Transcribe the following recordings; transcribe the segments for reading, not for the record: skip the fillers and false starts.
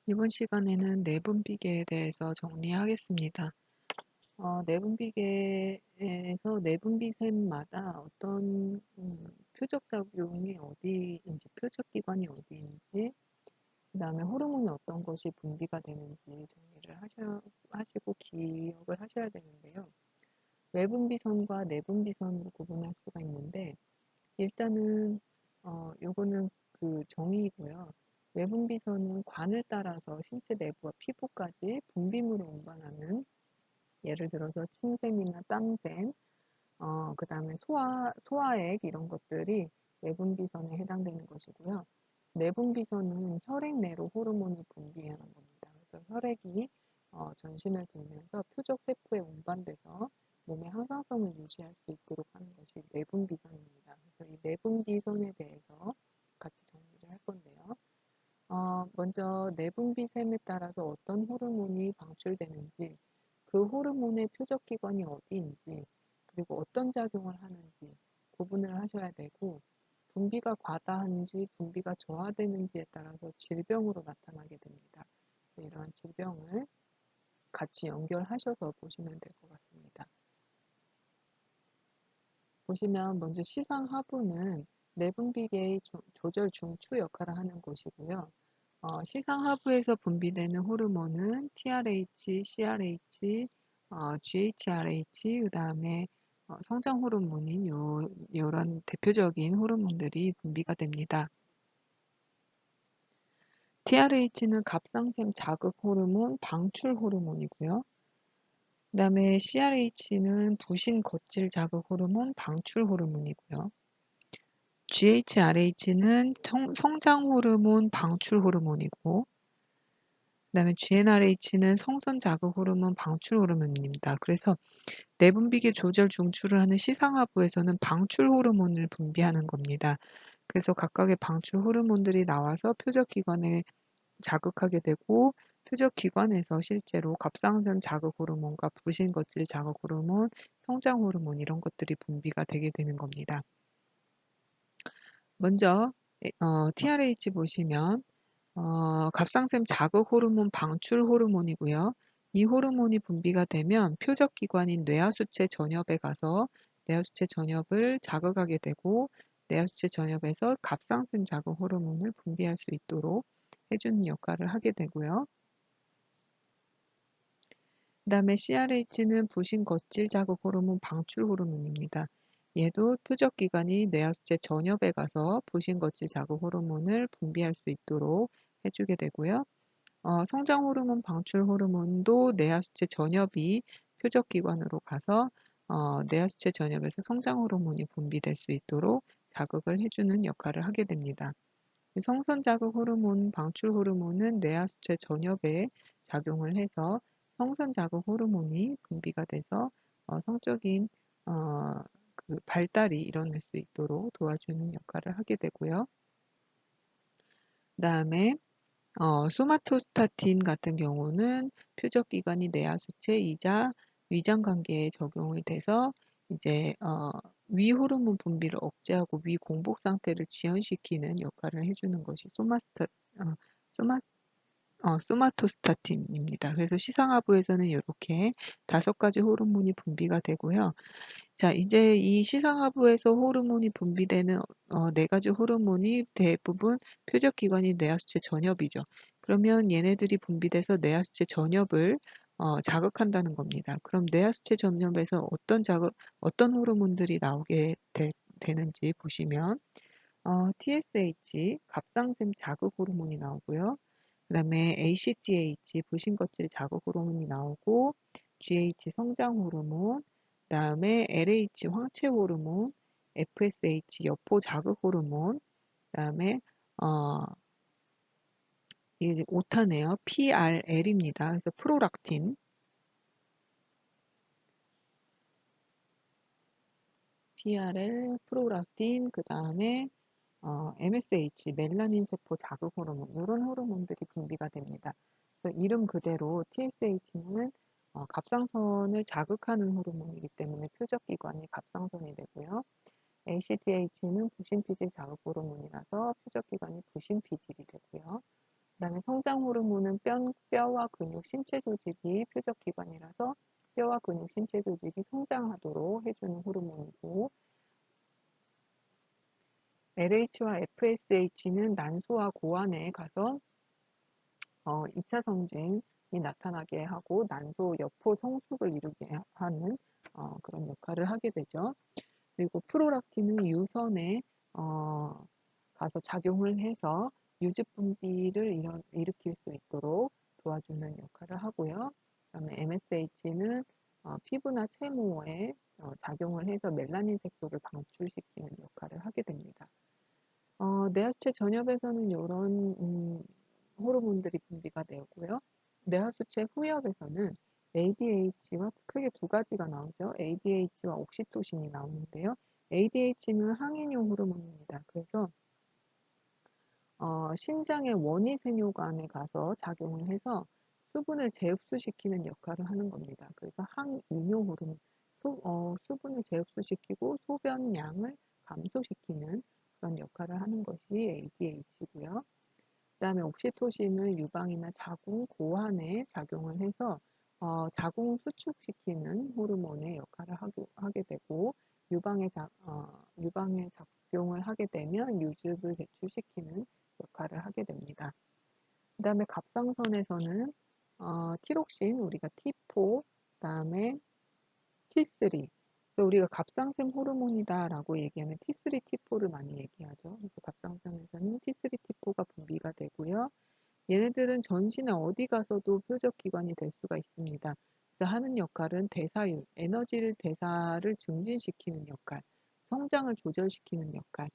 이번 시간에는 내분비계에 대해서 정리하겠습니다. 내분비계에서 내분비샘마다 어떤 표적작용이 어디인지, 표적기관이 어디인지, 그 다음에 호르몬이 어떤 것이 분비가 되는지 정리를 하시고 기억을 하셔야 되는데요. 외분비선과 내분비선으로 구분할 수가 있는데, 일단은 요거는 그 정의이고요. 외분비선은 관을 따라서 신체 내부와 피부까지 분비물을 운반하는, 예를 들어서 침샘이나 땀샘, 그다음에 소화액 이런 것들이 외분비선에 해당되는 것이고요. 내분비선은 혈액 내로 호르몬이 분비하는 겁니다. 그래서 혈액이 전신을 돌면서 표적 세포에 운반돼서 몸의 항상성을 유지할 수 있도록 하는 것이 내분비선입니다. 그래서 이 내분비선에 대해서 같이 정리를 할 건데요. 먼저 내분비샘에 따라서 어떤 호르몬이 방출되는지, 그 호르몬의 표적기관이 어디인지, 그리고 어떤 작용을 하는지 구분을 하셔야 되고, 분비가 과다한지 분비가 저하되는지에 따라서 질병으로 나타나게 됩니다. 이러한 질병을 같이 연결하셔서 보시면 될 것 같습니다. 보시면 먼저 시상하부는 내분비계의 조절 중추 역할을 하는 곳이고요. 시상하부에서 분비되는 호르몬은 TRH, CRH, GHRH, 그 다음에 성장 호르몬인 요런 대표적인 호르몬들이 분비가 됩니다. TRH는 갑상샘 자극 호르몬, 방출 호르몬이고요. 그 다음에 CRH는 부신 겉질 자극 호르몬, 방출 호르몬이고요. GHRH는 성장 호르몬, 방출 호르몬이고, 그 다음에 GnRH는 성선 자극 호르몬, 방출 호르몬입니다. 그래서 내분비계 조절 중추를 하는 시상하부에서는 방출 호르몬을 분비하는 겁니다. 그래서 각각의 방출 호르몬들이 나와서 표적기관에 자극하게 되고, 표적기관에서 실제로 갑상선 자극 호르몬과 부신겉질 자극 호르몬, 성장 호르몬 이런 것들이 분비가 되게 되는 겁니다. 먼저 TRH 보시면 갑상샘 자극 호르몬 방출 호르몬이고요. 이 호르몬이 분비가 되면 표적기관인 뇌하수체 전엽에 가서 뇌하수체 전엽을 자극하게 되고, 뇌하수체 전엽에서 갑상샘 자극 호르몬을 분비할 수 있도록 해주는 역할을 하게 되고요. 그 다음에 CRH는 부신 겉질 자극 호르몬 방출 호르몬입니다. 얘도 표적기관이 뇌하수체 전엽에 가서 부신 겉질 자극 호르몬을 분비할 수 있도록 해주게 되고요. 성장 호르몬 방출 호르몬도 뇌하수체 전엽이 표적기관으로 가서 뇌하수체 전엽에서 성장 호르몬이 분비될 수 있도록 자극을 해주는 역할을 하게 됩니다. 성선 자극 호르몬 방출 호르몬은 뇌하수체 전엽에 작용을 해서 성선 자극 호르몬이 분비가 돼서 성적인 그 발달이 일어날 수 있도록 도와주는 역할을 하게 되고요. 그 다음에 소마토스타틴 같은 경우는 표적기관이 뇌하수체이자 위장관계에 적용이 돼서 이제 위 호르몬 분비를 억제하고 위 공복 상태를 지연시키는 역할을 해주는 것이 어, 소마, 소마토스타틴입니다. 그래서 시상하부에서는 이렇게 5가지 호르몬이 분비가 되고요. 자, 이제 이 시상하부에서 호르몬이 분비되는 4가지 호르몬이 대부분 표적기관이 뇌하수체 전엽이죠. 그러면 얘네들이 분비돼서 뇌하수체 전엽을 자극한다는 겁니다. 그럼 뇌하수체 전엽에서 어떤 호르몬들이 나오게 되는지 보시면 TSH, 갑상샘 자극 호르몬이 나오고요. 그 다음에 ACTH, 부신껍질 자극 호르몬이 나오고, GH 성장 호르몬, 그 다음에 LH 황체 호르몬, FSH 여포 자극 호르몬, 그 다음에 이게 5타네요. PRL입니다. 그래서 프로락틴, PRL, 프로락틴, 그 다음에 MSH, 멜라닌 세포 자극 호르몬, 이런 호르몬들이 분비가 됩니다. 그래서 이름 그대로 TSH는 갑상선을 자극하는 호르몬이기 때문에 표적기관이 갑상선이 되고요. ACTH는 부신피질 자극 호르몬이라서 표적기관이 부신피질이 되고요. 그 그다음에 성장 호르몬은 뼈와 근육, 신체 조직이 표적기관이라서 뼈와 근육, 신체 조직이 성장하도록 해주는 호르몬이고, LH와 FSH는 난소와 고환에 가서 2차 성징이 나타나게 하고 난소 여포 성숙을 이루게 하는 그런 역할을 하게 되죠. 그리고 프로락틴은 유선에 가서 작용을 해서 유즙 분비를 일으킬 수 있도록 도와주는 역할을 하고요. 그다음에 MSH는 피부나 채모에 작용을 해서 멜라닌 색소를 방출시키는 역할을 하게 됩니다. 뇌하수체 전엽에서는 이런 호르몬들이 분비가 되고요. 뇌하수체 후엽에서는 ADH와 크게 두 가지가 나오죠. ADH와 옥시토신이 나오는데요. ADH는 항인용 호르몬입니다. 그래서 신장의 원위세뇨관에 가서 작용을 해서 수분을 재흡수시키는 역할을 하는 겁니다. 그래서 항이뇨 호르몬, 수분을 재흡수시키고 소변량을 감소시키는 그런 역할을 하는 것이 ADH고요. 그다음에 옥시토신은 유방이나 자궁 고환에 작용을 해서 자궁 수축시키는 호르몬의 역할을 하게 되고 유방에 작용을 하게 되면 유즙을 배출시키는 역할을 하게 됩니다. 그다음에 갑상선에서는 티록신, 우리가 T4, 그다음에 T3. 우리가 갑상샘 호르몬이다라고 얘기하면 T3, T4를 많이 얘기하죠. 그래서 갑상선에서는 T3, T4가 분비가 되고요. 얘네들은 전신에 어디 가서도 표적기관이 될 수가 있습니다. 그래서 하는 역할은 대사율, 대사를 증진시키는 역할, 성장을 조절시키는 역할,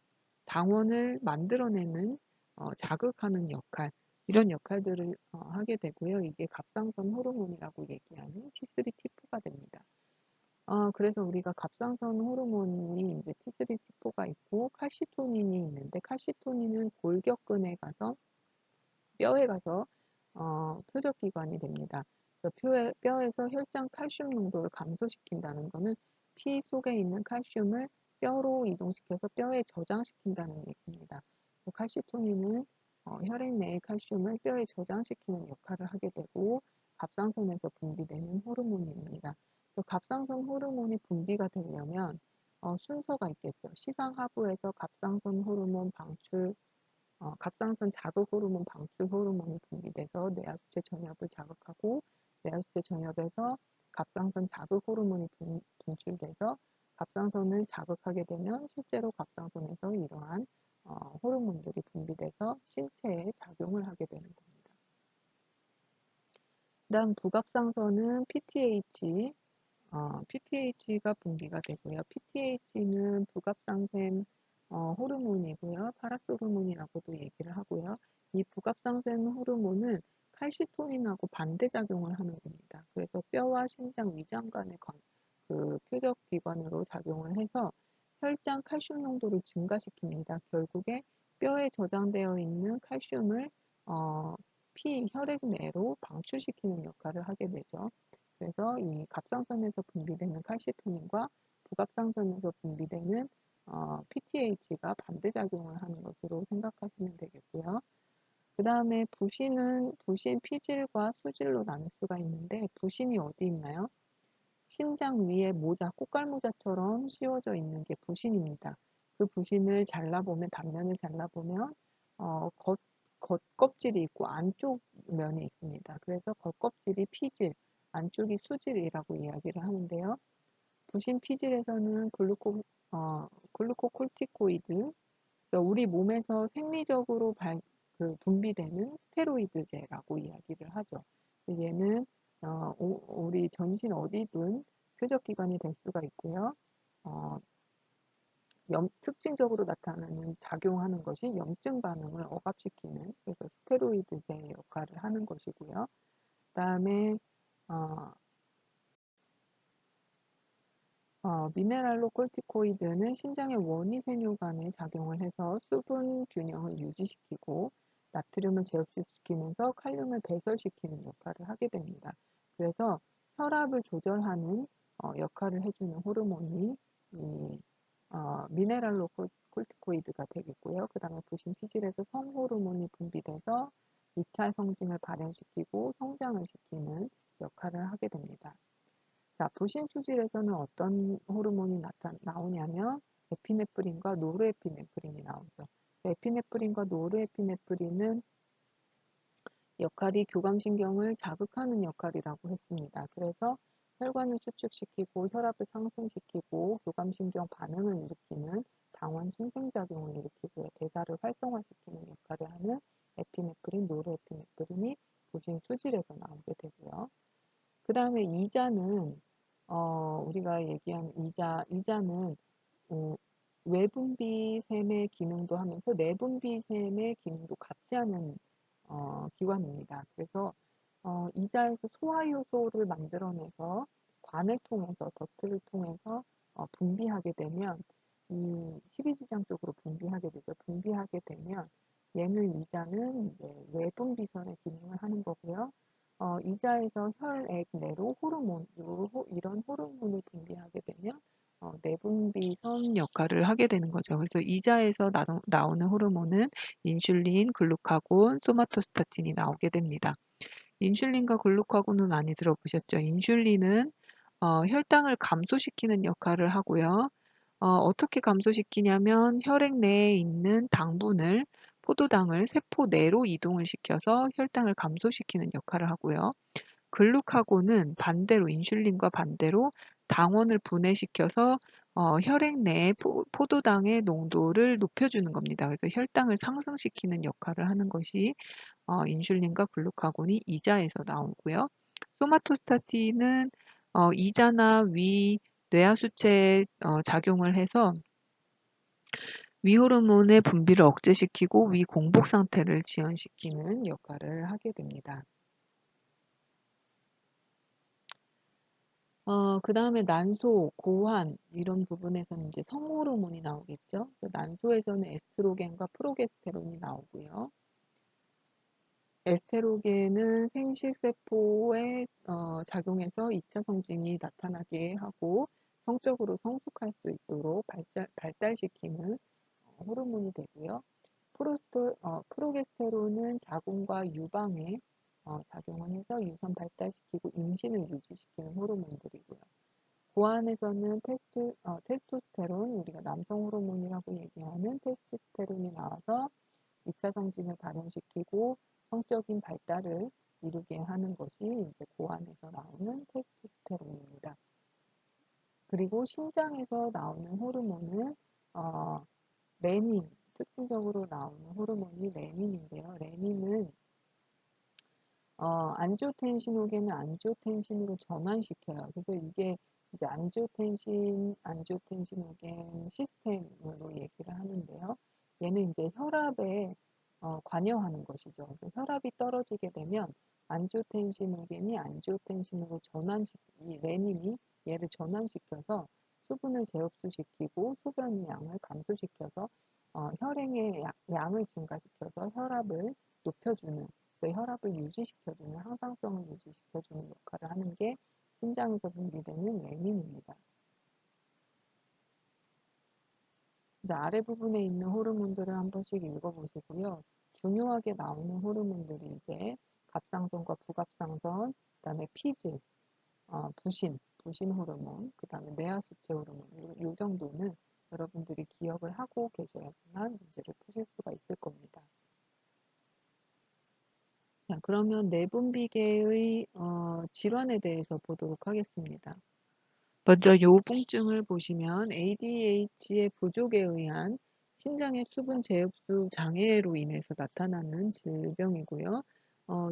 당원을 만들어내는 자극하는 역할, 이런 역할들을 하게 되고요. 이게 갑상선 호르몬이라고 얘기하는 T3, T4가 됩니다. 그래서 우리가 갑상선 호르몬이 이제 T3, T4가 있고 칼시토닌이 있는데, 칼시토닌은 골격근에 가서 뼈에 가서 표적기관이 됩니다. 뼈에서 혈장 칼슘 농도를 감소시킨다는 것은 피 속에 있는 칼슘을 뼈로 이동시켜서 뼈에 저장시킨다는 얘기입니다. 칼시토닌은 혈액 내의 칼슘을 뼈에 저장시키는 역할을 하게 되고 갑상선에서 분비되는 호르몬입니다. 갑상선 호르몬이 분비가 되려면 순서가 있겠죠. 시상하부에서 갑상선 호르몬 방출, 갑상선 자극 호르몬 방출 호르몬이 분비돼서 뇌하수체 전엽을 자극하고 뇌하수체 전엽에서 갑상선 자극 호르몬이 분출돼서 갑상선을 자극하게 되면 실제로 갑상선에서 이러한 호르몬들이 분비돼서 신체에 작용을 하게 되는 겁니다. 그다음 부갑상선은 PTH가 분비가 되고요. PTH는 부갑상샘 호르몬이고요. 파라스 호르몬이라고도 얘기를 하고요. 이 부갑상샘 호르몬은 칼시토닌하고 반대작용을 하는 겁니다. 그래서 뼈와 심장, 위장 간의 그 표적기관으로 작용을 해서 혈장 칼슘 농도를 증가시킵니다. 결국에 뼈에 저장되어 있는 칼슘을 혈액 내로 방출시키는 역할을 하게 되죠. 그래서 이 갑상선에서 분비되는 칼시토닌과 부갑상선에서 분비되는 PTH가 반대작용을 하는 것으로 생각하시면 되겠고요. 그 다음에 부신 피질과 수질로 나눌 수가 있는데, 부신이 어디 있나요? 신장 위에 모자, 꽃갈모자처럼 씌워져 있는 게 부신입니다. 그 부신을 잘라보면, 단면을 잘라보면 겉껍질이 있고 안쪽 면이 있습니다. 그래서 겉껍질이 피질, 안쪽이 수질이라고 이야기를 하는데요. 부신 피질에서는 글루코콜티코이드, 그러니까 우리 몸에서 생리적으로 분비되는 스테로이드제라고 이야기를 하죠. 얘는 우리 전신 어디든 표적기관이 될 수가 있고요. 특징적으로 나타나는 작용하는 것이 염증 반응을 억압시키는, 그래서 스테로이드제의 역할을 하는 것이고요. 그다음에 미네랄로콜티코이드는 신장의 원위세뇨관에 작용을 해서 수분 균형을 유지시키고 나트륨을 재흡수시키면서 칼륨을 배설시키는 역할을 하게 됩니다. 그래서 혈압을 조절하는 역할을 해주는 호르몬이 이 미네랄로콜티코이드가 되겠고요. 그 다음에 부신 피질에서 성호르몬이 분비돼서 2차 성징을 발현시키고 성장을 시키는 역할을 하게 됩니다. 자, 부신 수질에서는 어떤 호르몬이 나오냐면 에피네프린과 노르에피네프린이 나오죠. 에피네프린과 노르에피네프린은 역할이 교감신경을 자극하는 역할이라고 했습니다. 그래서 혈관을 수축시키고 혈압을 상승시키고 교감신경 반응을 일으키는 당원 신생작용을 일으키고요. 대사를 활성화시키는 역할을 하는 에피네프린, 노르에피네프린이 부신 수질에서 나오게 되고요. 그 다음에 이자는 우리가 얘기한 이자는 어, 외분비샘의 기능도 하면서 내분비샘의 기능도 같이 하는 기관입니다. 그래서 이자에서 소화효소를 만들어내서 관을 통해서 덕트를 통해서 분비하게 되면 이 십이지장 쪽으로 분비하게 되죠. 분비하게 되면 얘는 이자는 이제 외분비선의 기능을 하는 거고요. 이자에서 혈액 내로 호르몬, 이런 호르몬을 분비하게 되면 내분비선 역할을 하게 되는 거죠. 그래서 이자에서 나오는 호르몬은 인슐린, 글루카곤, 소마토스타틴이 나오게 됩니다. 인슐린과 글루카곤은 많이 들어보셨죠? 인슐린은 혈당을 감소시키는 역할을 하고요. 어떻게 감소시키냐면 혈액 내에 있는 당분을 포도당을 세포 내로 이동을 시켜서 혈당을 감소시키는 역할을 하고요. 글루카곤은 반대로 인슐린과 반대로 당원을 분해시켜서 혈액 내에 포도당의 농도를 높여주는 겁니다. 그래서 혈당을 상승시키는 역할을 하는 것이 인슐린과 글루카곤이 이자에서 나오고요. 소마토스타틴은 이자나 위 뇌하수체에 작용을 해서 위 호르몬의 분비를 억제시키고 위 공복 상태를 지연시키는 역할을 하게 됩니다. 그 다음에 난소, 고환 이런 부분에서는 이제 성호르몬이 나오겠죠. 난소에서는 에스트로겐과 프로게스테론이 나오고요. 에스테로겐은 생식세포에 작용해서 2차 성징이 나타나게 하고 성적으로 성숙할 수 있도록 발달시키는 호르몬이 되고요. 프로게스테론은 자궁과 유방에 작용을 해서 유선 발달시키고 임신을 유지시키는 호르몬들이고요. 고안에서는 테스토스테론, 우리가 남성 호르몬이라고 얘기하는 테스토스테론이 나와서 2차 성징을 발현시키고 성적인 발달을 이루게 하는 것이 이제 고안에서 나오는 테스토스테론입니다. 그리고 신장에서 나오는 호르몬은 레닌, 특징적으로 나오는 호르몬이 레닌인데요. 레닌은 안지오텐신호겐을 안지오텐신으로 전환시켜요. 그래서 이게 이제 안지오텐신호겐 시스템으로 얘기를 하는데요. 얘는 이제 혈압에 관여하는 것이죠. 그래서 혈압이 떨어지게 되면 안지오텐신호겐이 안지오텐신으로 이 레닌이 얘를 전환시켜서 수분을 재흡수시키고 소변 양을 감소시켜서 혈행의 양을 증가시켜서 혈압을 높여주는 혈압을 유지시켜주는 항상성을 유지시켜주는 역할을 하는 게 신장에서 분비되는 레닌입니다. 이제 아래 부분에 있는 호르몬들을 한 번씩 읽어보시고요. 중요하게 나오는 호르몬들이 이제 갑상선과 부갑상선, 그다음에 피질, 부신 호르몬, 그다음에 뇌하수체 호르몬, 이 정도는 여러분들이 기억을 하고 계셔야지만 문제를 푸실 수가 있을 겁니다. 자, 그러면 내분비계의 질환에 대해서 보도록 하겠습니다. 먼저 요붕증을 보시면 ADH의 부족에 의한 신장의 수분 재흡수 장애로 인해서 나타나는 질병이고요.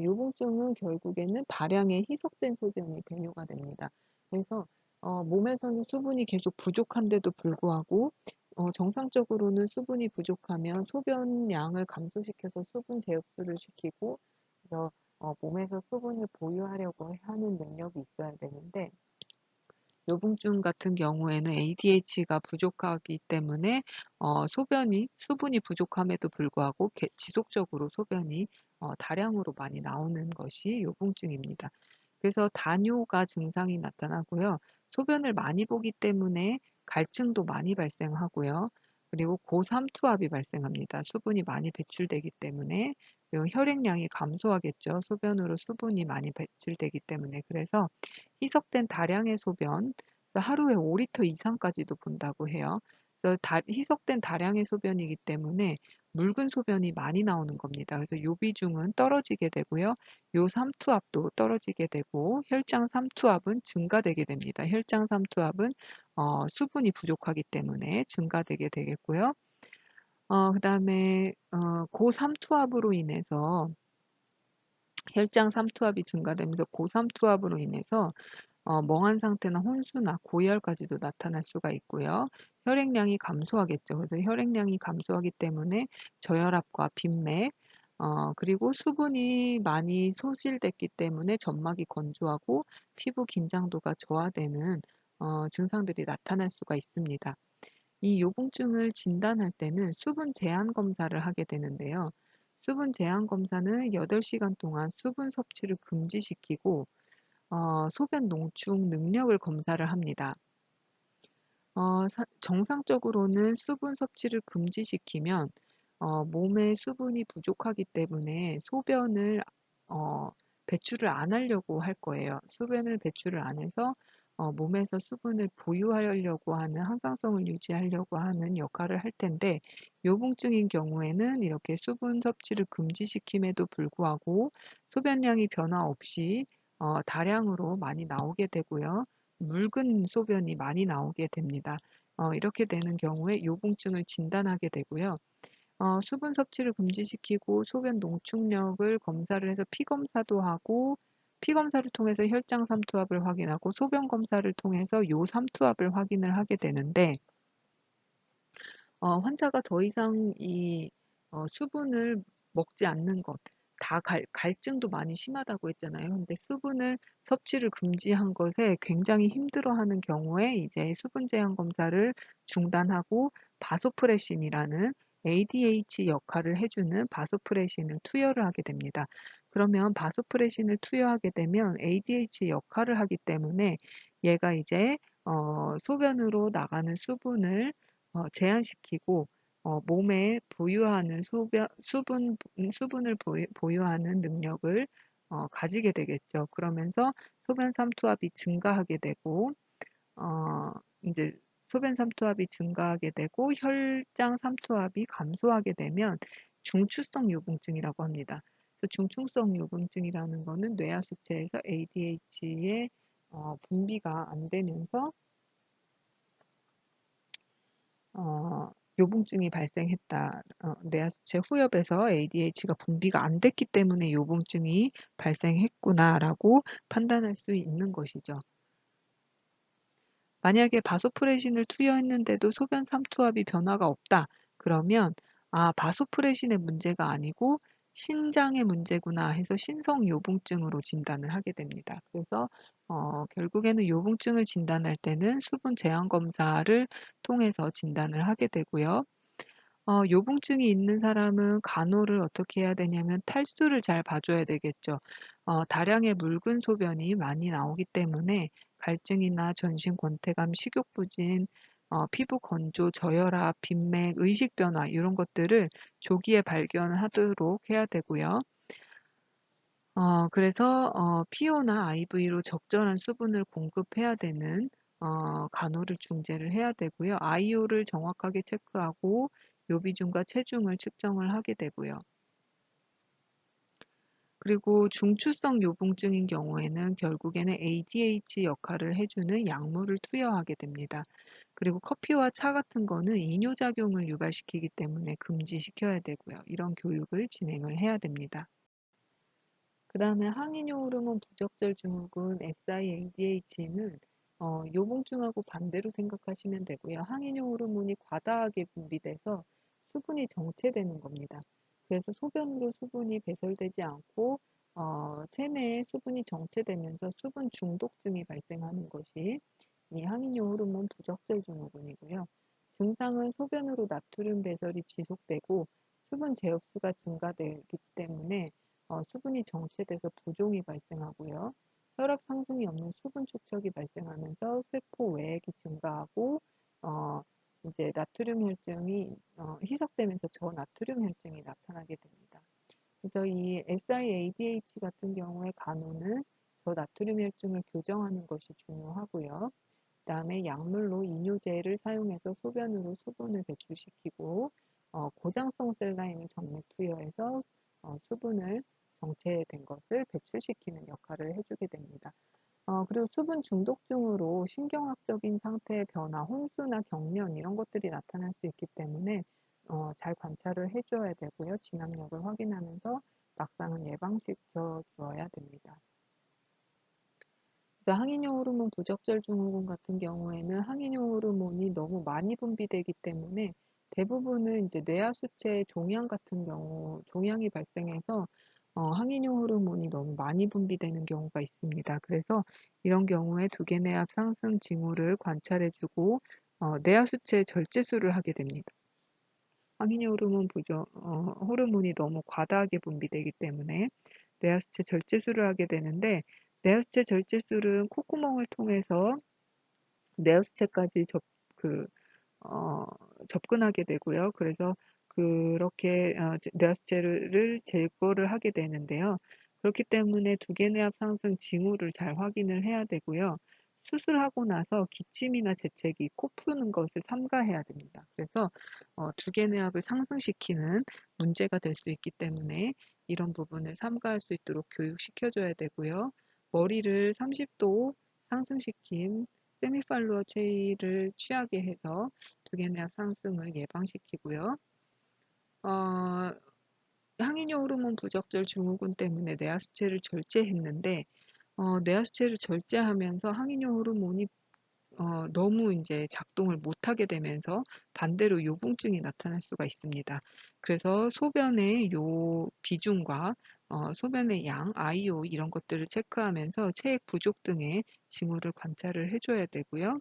요붕증은 결국에는 다량의 희석된 소변이 배뇨가 됩니다. 그래서 몸에서는 수분이 계속 부족한데도 불구하고 정상적으로는 수분이 부족하면 소변 양을 감소시켜서 수분 재흡수를 시키고 그래서 몸에서 수분을 보유하려고 하는 능력이 있어야 되는데 요붕증 같은 경우에는 ADH가 부족하기 때문에 수분이 부족함에도 불구하고 지속적으로 소변이 다량으로 많이 나오는 것이 요붕증입니다. 그래서 다뇨가 증상이 나타나고요. 소변을 많이 보기 때문에 갈증도 많이 발생하고요. 그리고 고삼투압이 발생합니다. 수분이 많이 배출되기 때문에 그리고 혈액량이 감소하겠죠. 소변으로 수분이 많이 배출되기 때문에. 그래서 희석된 다량의 소변, 그래서 하루에 5리터 이상까지도 본다고 해요. 그래서 희석된 다량의 소변이기 때문에 묽은 소변이 많이 나오는 겁니다. 그래서 요 비중은 떨어지게 되고요. 요 삼투압도 떨어지게 되고 혈장 삼투압은 증가되게 됩니다. 혈장 삼투압은 수분이 부족하기 때문에 증가되게 되겠고요. 그다음에 고삼투압으로 인해서 혈장 삼투압이 증가되면서 고삼투압으로 인해서 멍한 상태나 혼수나 고열까지도 나타날 수가 있고요. 혈액량이 감소하겠죠. 그래서 혈액량이 감소하기 때문에 저혈압과 빈맥, 그리고 수분이 많이 소실됐기 때문에 점막이 건조하고 피부 긴장도가 저하되는 증상들이 나타날 수가 있습니다. 이 요붕증을 진단할 때는 수분 제한 검사를 하게 되는데요. 수분 제한 검사는 8시간 동안 수분 섭취를 금지시키고 소변 농축 능력을 검사를 합니다. 정상적으로는 수분 섭취를 금지시키면 몸에 수분이 부족하기 때문에 소변을 어, 배출을 안 하려고 할 거예요. 소변을 배출을 안 해서 몸에서 수분을 보유하려고 하는 항상성을 유지하려고 하는 역할을 할 텐데 요붕증인 경우에는 이렇게 수분 섭취를 금지시킴에도 불구하고 소변량이 변화 없이 다량으로 많이 나오게 되고요. 묽은 소변이 많이 나오게 됩니다. 이렇게 되는 경우에 요붕증을 진단하게 되고요. 수분 섭취를 금지시키고 소변 농축력을 검사를 해서 피 검사도 하고 피 검사를 통해서 혈장 삼투압을 확인하고 소변 검사를 통해서 요 삼투압을 확인을 하게 되는데 환자가 더 이상 이 수분을 먹지 않는 것, 다 갈증도 많이 심하다고 했잖아요. 근데 수분을 섭취를 금지한 것에 굉장히 힘들어하는 경우에 이제 수분 제한 검사를 중단하고 바소프레신이라는 ADH 역할을 해주는 바소프레신을 투여를 하게 됩니다. 그러면 바소프레신을 투여하게 되면 ADH 역할을 하기 때문에 얘가 이제 소변으로 나가는 수분을 제한시키고 몸에 보유하는 수분을 보유하는 능력을 가지게 되겠죠. 그러면서 소변 삼투압이 증가하게 되고 어 인제 소변 삼투압이 증가하게 되고 혈장 삼투압이 감소하게 되면 중추성 요붕증이라고 합니다. 그래서 중추성 요붕증이라는 거는 뇌하수체에서 ADH의 분비가 안 되면서 어 요붕증이 발생했다. 뇌하수체 후엽에서 ADH가 분비가 안 됐기 때문에 '요붕증이 발생했구나.'라고 판단할 수 있는 것이죠. 만약에 바소프레신을 투여했는데도 소변 삼투압이 변화가 없다. 그러면 '아 바소프레신의 문제가 아니고 신장의 문제구나.' 해서 신성요붕증으로 진단을 하게 됩니다. 그래서 결국에는 요붕증을 진단할 때는 수분 제한 검사를 통해서 진단을 하게 되고요. 요붕증이 있는 사람은 간호를 어떻게 해야 되냐면 탈수를 잘 봐 줘야 되겠죠. 다량의 묽은 소변이 많이 나오기 때문에 갈증이나 전신 권태감, 식욕 부진, 피부 건조, 저혈압, 빈맥, 의식 변화 이런 것들을 조기에 발견을 하도록 해야 되고요. 그래서 PO나 IV로 적절한 수분을 공급해야 되는 간호를 중재를 해야 되고요. IO를 정확하게 체크하고 요비중과 체중을 측정을 하게 되고요. 그리고 중추성 요붕증인 경우에는 결국에는 ADH 역할을 해 주는 약물을 투여하게 됩니다. 그리고 커피와 차 같은 거는 이뇨작용을 유발시키기 때문에 금지시켜야 되고요. 이런 교육을 진행을 해야 됩니다. 그다음에 항이뇨 호르몬 부적절 증후군 SIADH는 요봉증하고 반대로 생각하시면 되고요. 항이뇨 호르몬이 과다하게 분비돼서 수분이 정체되는 겁니다. 그래서 소변으로 수분이 배설되지 않고 체내에 수분이 정체되면서 수분 중독증이 발생하는 것이 이 항이뇨 호르몬 부적절 증후군이고요. 증상은 소변으로 나트륨 배설이 지속되고 수분 재흡수가 증가되기 때문에 수분이 정체돼서 부종이 발생하고요. 혈압 상승이 없는 수분 축적이 발생하면서 세포 외액이 증가하고 어, 이제 나트륨 혈증이 희석되면서 저나트륨 혈증이 나타나게 됩니다. 그래서 이 SIADH 같은 경우에 간호는 저나트륨 혈증을 교정하는 것이 중요하고요. 그다음에 약물로 이뇨제를 사용해서 소변으로 수분을 배출시키고 고장성 셀 라인을 정맥 투여해서 수분을 정체된 것을 배출시키는 역할을 해주게 됩니다. 그리고 수분 중독증으로 신경학적인 상태의 변화, 혼수나 경련 이런 것들이 나타날 수 있기 때문에 잘 관찰을 해줘야 되고요. 진압력을 확인하면서 막상은 예방시켜 주어야 됩니다. 그래서 항이뇨 호르몬 부적절 증후군 같은 경우에는 항이뇨 호르몬이 너무 많이 분비되기 때문에 대부분은 이제 뇌하수체 종양 같은 경우, 종양이 발생해서 항이뇨 호르몬이 너무 많이 분비되는 경우가 있습니다. 그래서 이런 경우에 두개내압 상승 징후를 관찰해주고 뇌하수체 절제술을 하게 됩니다. 항이뇨 호르몬 호르몬이 너무 과다하게 분비되기 때문에 뇌하수체 절제술을 하게 되는데 뇌하수체 절제술은 콧구멍을 통해서 뇌하수체까지 그, 어, 접근하게 되고요. 그래서 그렇게 뇌하수체를 제거를 하게 되는데요. 그렇기 때문에 두개내압 상승 징후를 잘 확인을 해야 되고요. 수술하고 나서 기침이나 재채기, 코 푸는 것을 삼가해야 됩니다. 그래서 두개내압을 상승시키는 문제가 될 수 있기 때문에 이런 부분을 삼가할 수 있도록 교육시켜줘야 되고요. 머리를 30도 상승시킨 세미팔로어 체위를 취하게 해서 두개내압 상승을 예방시키고요. 어, 항이뇨 호르몬 부적절 증후군 때문에 뇌하수체를 절제했는데 뇌하수체를 절제하면서 항이뇨 호르몬이 너무 이제 작동을 못하게 되면서 반대로 요붕증이 나타날 수가 있습니다. 그래서 소변의 요 비중과 소변의 양, IO 이런 것들을 체크하면서 체액 부족 등의 징후를 관찰을 해줘야 되고요.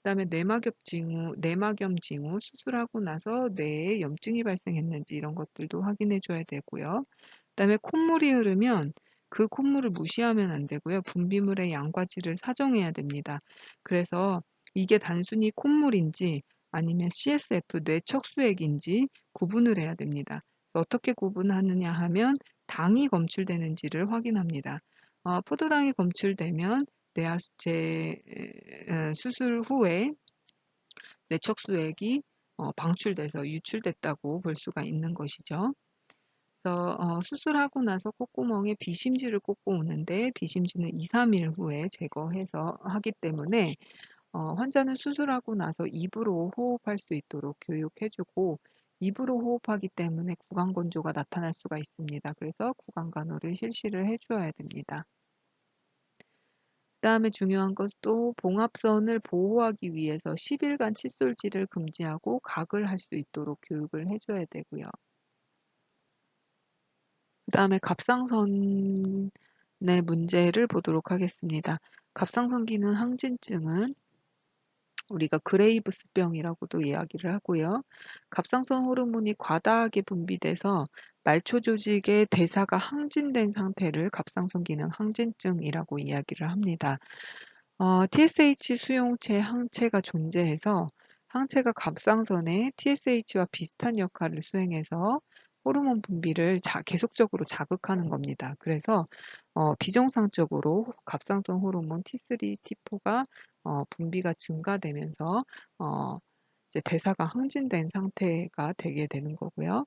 그다음에 내막염 징후 수술하고 나서 뇌에 염증이 발생했는지 이런 것들도 확인해 줘야 되고요. 그다음에 콧물이 흐르면 그 콧물을 무시하면 안 되고요. 분비물의 양과 질을 사정해야 됩니다. 그래서 이게 단순히 콧물인지 아니면 CSF 뇌척수액인지 구분을 해야 됩니다. 어떻게 구분하느냐 하면 당이 검출되는지를 확인합니다. 포도당이 검출되면 뇌하수체 수술 후에 뇌척수액이 방출돼서 유출됐다고 볼 수가 있는 것이죠. 그래서 수술하고 나서 콧구멍에 비심지를 꽂고 오는데 비심지는 2-3일 후에 제거해서 하기 때문에 환자는 수술하고 나서 입으로 호흡할 수 있도록 교육해 주고 입으로 호흡하기 때문에 구강건조가 나타날 수가 있습니다. 그래서 구강간호를 실시를 해 주어야 됩니다. 그다음에 중요한 것도 봉합선을 보호하기 위해서 10일간 칫솔질을 금지하고 각을 할 수 있도록 교육을 해 줘야 되고요. 그다음에 갑상선의 문제를 보도록 하겠습니다. 갑상선 기능 항진증은 우리가 그레이브스병이라고도 이야기를 하고요. 갑상선 호르몬이 과다하게 분비돼서 말초 조직의 대사가 항진된 상태를 갑상선 기능 항진증이라고 이야기를 합니다. TSH 수용체 항체가 존재해서 항체가 갑상선에 TSH와 비슷한 역할을 수행해서 호르몬 분비를 계속적으로 자극하는 겁니다. 그래서 비정상적으로 갑상선 호르몬 T3, T4가 분비가 증가되면서 어, 이제 대사가 항진된 상태가 되게 되는 거고요.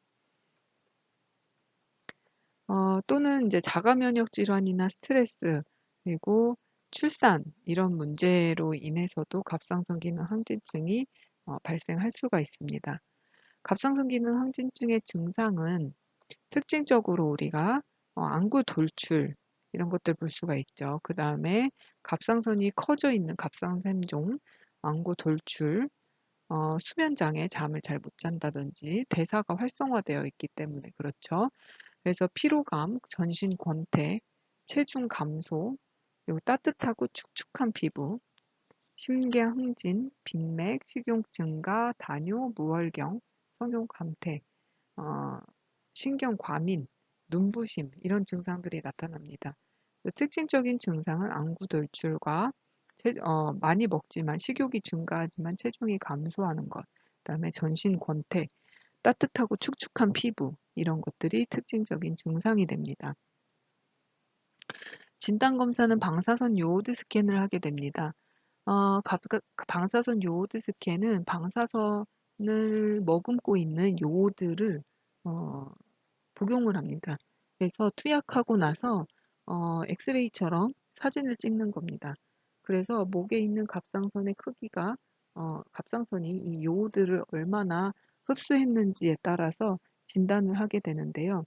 또는 이제 자가 면역 질환이나 스트레스 그리고 출산 이런 문제로 인해서도 갑상선 기능 항진증이 발생할 수가 있습니다. 갑상선 기능 항진증의 증상은 특징적으로 우리가 안구 돌출 이런 것들 볼 수가 있죠. 그 다음에 갑상선이 커져 있는 갑상샘종, 안구 돌출, 수면장애, 잠을 잘 못 잔다든지 대사가 활성화되어 있기 때문에 그렇죠. 그래서 피로감, 전신 권태, 체중 감소, 그리고 따뜻하고 축축한 피부, 심장 흥진, 빈맥, 식욕 증가, 다뇨, 무월경, 성욕 감퇴, 어, 신경 과민, 눈부심 이런 증상들이 나타납니다. 특징적인 증상은 안구 돌출과 많이 먹지만 식욕이 증가하지만 체중이 감소하는 것, 그다음에 전신 권태, 따뜻하고 축축한 피부, 이런 것들이 특징적인 증상이 됩니다. 진단검사는 방사선 요오드 스캔을 하게 됩니다. 방사선 요오드 스캔은 방사선을 머금고 있는 요오드를 어, 복용을 합니다. 그래서 투약하고 나서 엑스레이처럼 사진을 찍는 겁니다. 그래서 목에 있는 갑상선의 크기가 갑상선이 이 요오드를 얼마나 흡수했는지에 따라서 진단을 하게 되는데요.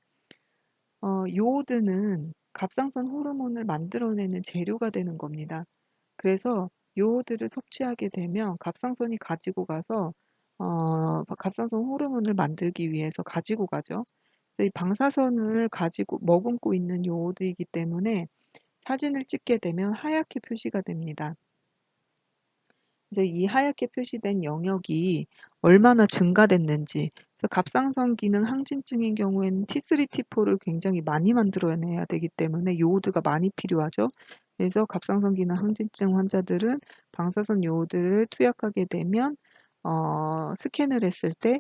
요오드는 갑상선 호르몬을 만들어내는 재료가 되는 겁니다. 그래서 요오드를 섭취하게 되면 갑상선이 가지고 가서 갑상선 호르몬을 만들기 위해서 가지고 가죠. 그래서 이 방사선을 가지고 머금고 있는 요오드이기 때문에 사진을 찍게 되면 하얗게 표시가 됩니다. 그래서 이 하얗게 표시된 영역이 얼마나 증가됐는지, 그래서 갑상선 기능 항진증인 경우에는 T3, T4를 굉장히 많이 만들어내야 되기 때문에 요오드가 많이 필요하죠. 그래서 갑상선 기능 항진증 환자들은 방사선 요오드를 투약하게 되면 스캔을 했을 때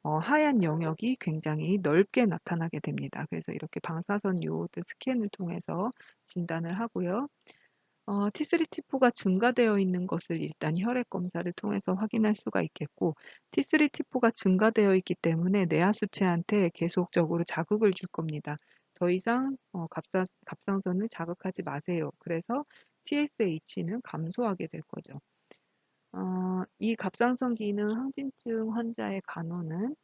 하얀 영역이 굉장히 넓게 나타나게 됩니다. 그래서 이렇게 방사선 요오드 스캔을 통해서 진단을 하고요. T3, T4가 증가되어 있는 것을 일단 혈액 검사를 통해서 확인할 수가 있겠고, T3, T4가 증가되어 있기 때문에 뇌하수체한테 계속적으로 자극을 줄 겁니다. 더 이상 갑상선을 자극하지 마세요. 그래서 TSH는 감소하게 될 거죠. 이 갑상선 기능 항진증 환자의 간호는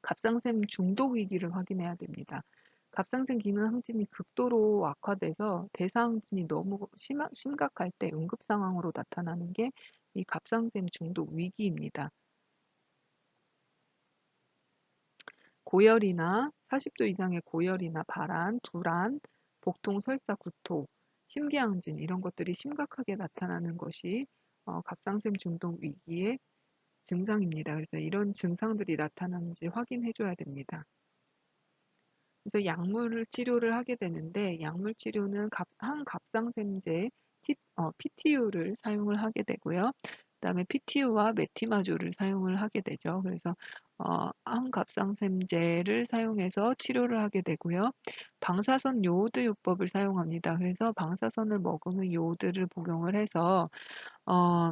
갑상샘 중독 위기를 확인해야 됩니다. 갑상선 기능 항진이 극도로 악화돼서 대사항진이 너무 심각할 때 응급 상황으로 나타나는 게 이 갑상샘 중독 위기입니다. 고열이나 40도 이상의 고열이나 발한, 불안, 복통, 설사, 구토, 심계항진 이런 것들이 심각하게 나타나는 것이 갑상샘 중독 위기의 증상입니다. 그래서 이런 증상들이 나타나는지 확인해 줘야 됩니다. 그래서 약물을 치료를 하게 되는데 약물 치료는 항갑상샘제 PTU를 사용을 하게 되고요. 그다음에 PTU와 메티마졸을 사용을 하게 되죠. 그래서 항갑상샘제를 사용해서 치료를 하게 되고요. 방사선 요오드 요법을 사용합니다. 그래서 방사선을 머금은 요오드를 복용을 해서 어,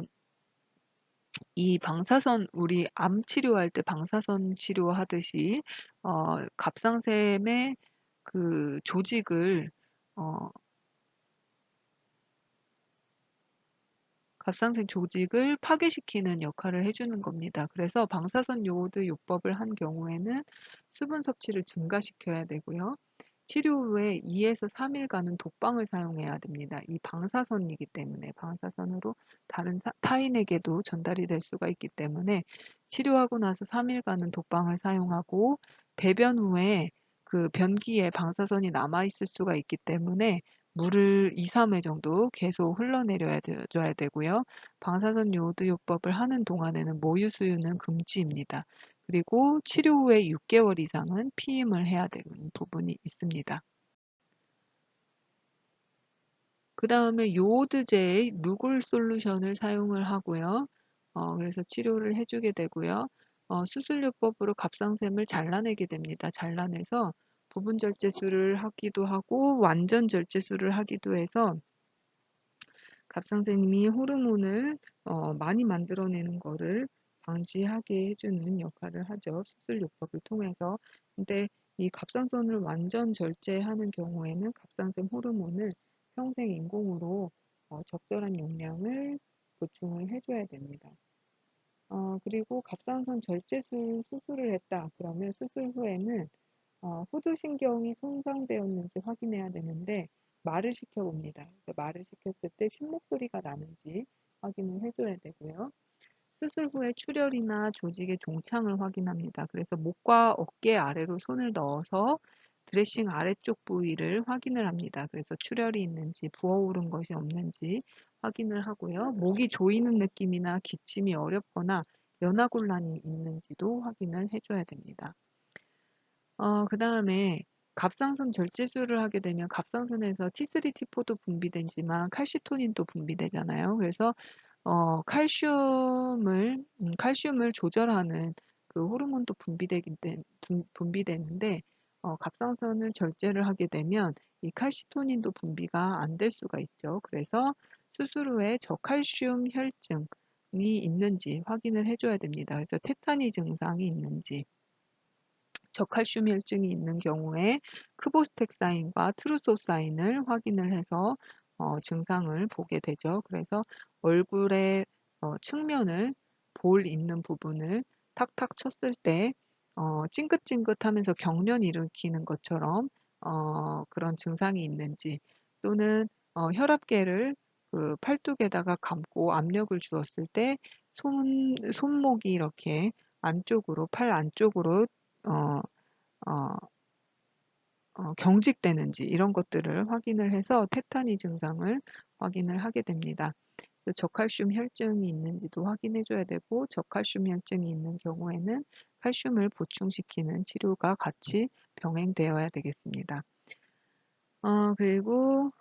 이 방사선 우리 암 치료할 때 방사선 치료하듯이 갑상샘의 그 조직을 어 갑상선 조직을 파괴시키는 역할을 해 주는 겁니다. 그래서 방사선 요오드 요법을 한 경우에는 수분 섭취를 증가시켜야 되고요. 치료 후에 2에서 3일간은 독방을 사용해야 됩니다. 이 방사선이기 때문에 방사선으로 다른 타인에게도 전달이 될 수가 있기 때문에 치료하고 나서 3일간은 독방을 사용하고 배변 후에 그 변기에 방사선이 남아 있을 수가 있기 때문에 물을 2~3회 정도 계속 흘러내려야 줘야 되고요. 방사선 요오드 요법을 하는 동안에는 모유 수유는 금지입니다. 그리고 치료 후에 6개월 이상은 피임을 해야 되는 부분이 있습니다. 그 다음에 요오드제의 누골 솔루션을 사용을 하고요. 그래서 치료를 해주게 되고요. 수술요법으로 갑상샘을 잘라내게 됩니다. 잘라내서 부분 절제술을 하기도 하고 완전 절제술을 하기도 해서 갑상선이 호르몬을 많이 만들어내는 거를 방지하게 해주는 역할을 하죠. 수술요법을 통해서. 근데 이 갑상선을 완전 절제하는 경우에는 갑상선 호르몬을 평생 인공으로 적절한 용량을 보충을 해줘야 됩니다. 그리고 갑상선 절제술 수술을 했다. 그러면 수술 후에는 후두신경이 손상되었는지 확인해야 되는데 말을 시켜봅니다. 말을 시켰을 때 신목소리가 나는지 확인을 해줘야 되고요. 수술 후에 출혈이나 조직의 종창을 확인합니다. 그래서 목과 어깨 아래로 손을 넣어서 드레싱 아래쪽 부위를 확인을 합니다. 그래서 출혈이 있는지 부어오른 것이 없는지 확인을 하고요. 목이 조이는 느낌이나 기침이 어렵거나 연화곤란이 있는지도 확인을 해줘야 됩니다. 그 다음에 갑상선 절제술을 하게 되면 갑상선에서 T3, T4도 분비되지만 칼시토닌도 분비되잖아요. 그래서 칼슘을 조절하는 그 호르몬도 분비되는데 갑상선을 절제를 하게 되면 이 칼시토닌도 분비가 안 될 수가 있죠. 그래서 수술 후에 저칼슘 혈증이 있는지 확인을 해줘야 됩니다. 그래서 테타니 증상이 있는지, 저칼슘 혈증이 있는 경우에 크보스텍사인과 트루소사인을 확인을 해서 증상을 보게 되죠. 그래서 얼굴의 측면을 볼 있는 부분을 탁탁 쳤을 때 찡긋찡긋하면서 경련 일으키는 것처럼 그런 증상이 있는지, 또는 혈압계를 그 팔뚝에다가 감고 압력을 주었을 때 손목이 이렇게 안쪽으로, 팔 안쪽으로 어, 어, 경직되는지, 이런 것들을 확인을 해서 테타니 증상을 확인을 하게 됩니다. 저칼슘 혈증이 있는지도 확인해 줘야 되고, 저칼슘 혈증이 있는 경우에는 칼슘을 보충시키는 치료가 같이 병행되어야 되겠습니다. 그리고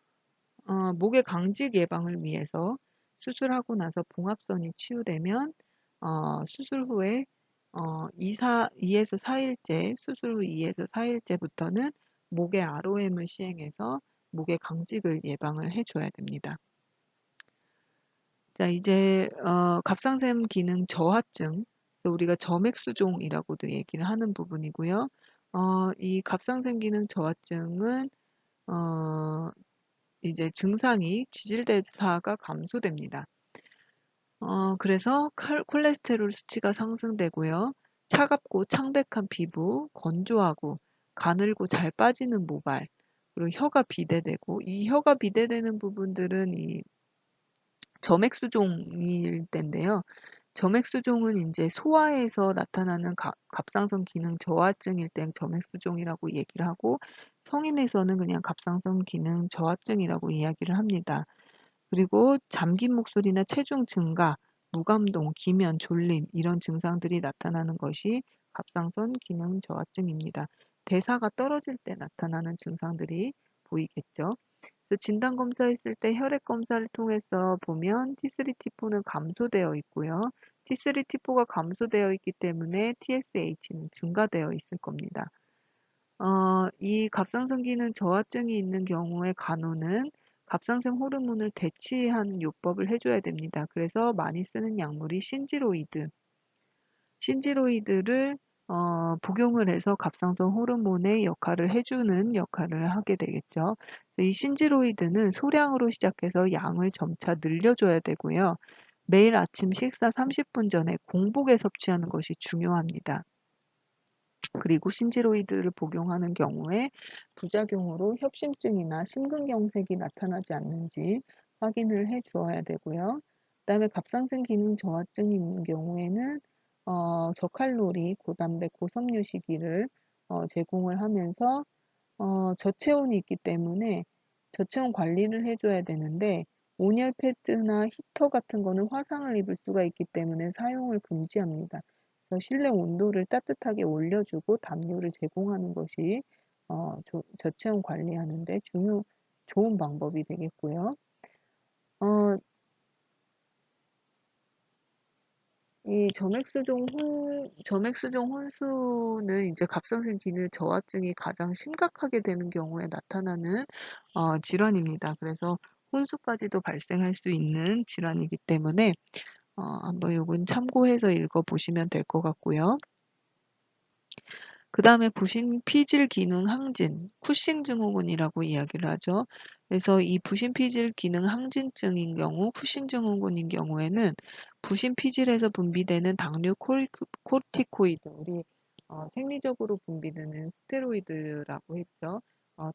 목의 강직 예방을 위해서 수술하고 나서 봉합선이 치유되면 수술 후에 2에서 4일째, 수술 후 2에서 4일째부터는 목의 ROM을 시행해서 목의 강직을 예방을 해줘야 됩니다. 자, 이제 갑상샘 기능 저하증, 우리가 점액수종이라고도 얘기를 하는 부분이고요. 이 갑상샘 기능 저하증은 이제 증상이 지질대사가 감소됩니다. 그래서 콜레스테롤 수치가 상승되고요. 차갑고 창백한 피부, 건조하고 가늘고 잘 빠지는 모발, 그리고 혀가 비대되고, 이 혀가 비대되는 부분들은 이 점액수종일 때인데요. 점액수종은 이제 소아에서 나타나는 갑상선 기능 저하증일 땐 점액수종이라고 얘기를 하고, 성인에서는 그냥 갑상선 기능 저하증이라고 이야기를 합니다. 그리고 잠긴 목소리나 체중 증가, 무감동, 기면, 졸림, 이런 증상들이 나타나는 것이 갑상선 기능 저하증입니다. 대사가 떨어질 때 나타나는 증상들이 보이겠죠. 진단 검사했을 때 혈액 검사를 통해서 보면 T3, T4는 감소되어 있고요. T3, T4가 감소되어 있기 때문에 TSH는 증가되어 있을 겁니다. 이 갑상선 기능 저하증이 있는 경우에 간호는 갑상샘 호르몬을 대치하는 요법을 해줘야 됩니다. 그래서 많이 쓰는 약물이 신지로이드를 복용을 해서 갑상선 호르몬의 역할을 해주는 역할을 하게 되겠죠. 이 신지로이드는 소량으로 시작해서 양을 점차 늘려줘야 되고요. 매일 아침 식사 30분 전에 공복에 섭취하는 것이 중요합니다. 그리고 신지로이드를 복용하는 경우에 부작용으로 협심증이나 심근경색이 나타나지 않는지 확인을 해 주어야 되고요. 그다음에 갑상선 기능 저하증이 있는 경우에는 저칼로리, 고단백, 고섬유식이를 제공을 하면서 저체온이 있기 때문에 저체온 관리를 해줘야 되는데, 온열 패드나 히터 같은 거는 화상을 입을 수가 있기 때문에 사용을 금지합니다. 그래서 실내 온도를 따뜻하게 올려주고 담요를 제공하는 것이 저체온 관리하는 데 좋은 방법이 되겠고요. 어, 이 점액수종 혼수는 이제 갑상선 기능 저하증이 가장 심각하게 되는 경우에 나타나는 질환입니다. 그래서 혼수까지도 발생할 수 있는 질환이기 때문에 한번 요건 참고해서 읽어보시면 될 것 같고요. 그 다음에 부신 피질 기능 항진, 쿠싱 증후군이라고 이야기를 하죠. 그래서 이 부신 피질 기능 항진증인 경우, 쿠싱 증후군인 경우에는 부신 피질에서 분비되는 당류 코르티코이드, 우리 생리적으로 분비되는 스테로이드라고 했죠.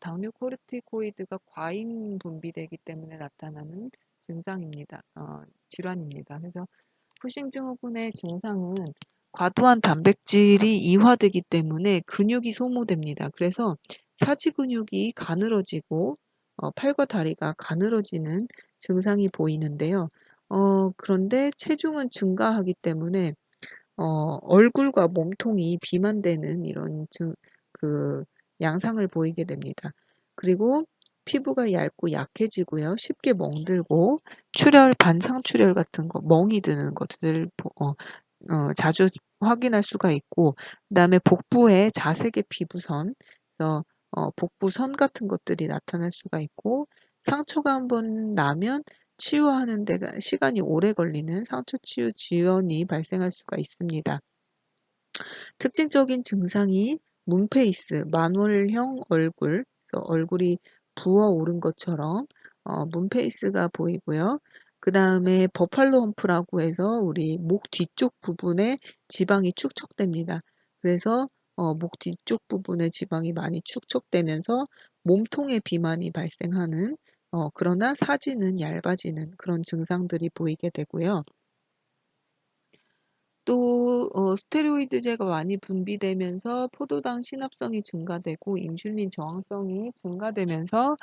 당류 코르티코이드가 과잉 분비되기 때문에 나타나는 증상입니다. 질환입니다. 그래서 쿠싱 증후군의 증상은 과도한 단백질이 이화되기 때문에 근육이 소모됩니다. 그래서 사지 근육이 가늘어지고 팔과 다리가 가늘어지는 증상이 보이는데요. 그런데 체중은 증가하기 때문에 얼굴과 몸통이 비만되는 이런 그 양상을 보이게 됩니다. 그리고 피부가 얇고 약해지고요. 쉽게 멍들고 반상출혈 같은 거, 멍이 드는 것들 자주 확인할 수가 있고, 그다음에 복부에 자색의 피부선, 그래서 복부선 같은 것들이 나타날 수가 있고, 상처가 한번 나면 치유하는 데가 시간이 오래 걸리는 상처 치유 지연이 발생할 수가 있습니다. 특징적인 증상이 문페이스, 만월형 얼굴, 그래서 얼굴이 부어오른 것처럼 문페이스가 보이고요. 그 다음에 버팔로 험프라고 해서 우리 목 뒤쪽 부분에 지방이 축적됩니다. 그래서 목 뒤쪽 부분에 지방이 많이 축적되면서 몸통에 비만이 발생하는, 그러나 사지는 얇아지는 그런 증상들이 보이게 되고요. 또 스테로이드제가 많이 분비되면서 포도당 신합성이 증가되고 인슐린 저항성이 증가되면서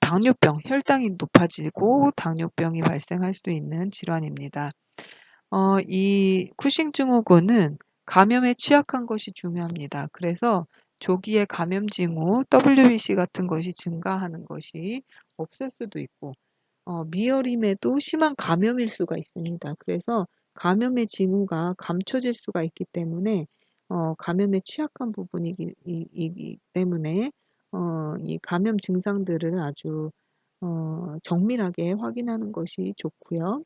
당뇨병, 혈당이 높아지고 당뇨병이 발생할 수 있는 질환입니다. 이 쿠싱 증후군은 감염에 취약한 것이 중요합니다. 그래서 조기에 감염 징후, WBC 같은 것이 증가하는 것이 없을 수도 있고, 미열임에도 심한 감염일 수가 있습니다. 그래서 감염의 징후가 감춰질 수가 있기 때문에 감염에 취약한 부분이기 때문에 이 감염 증상들을 아주 정밀하게 확인하는 것이 좋고요.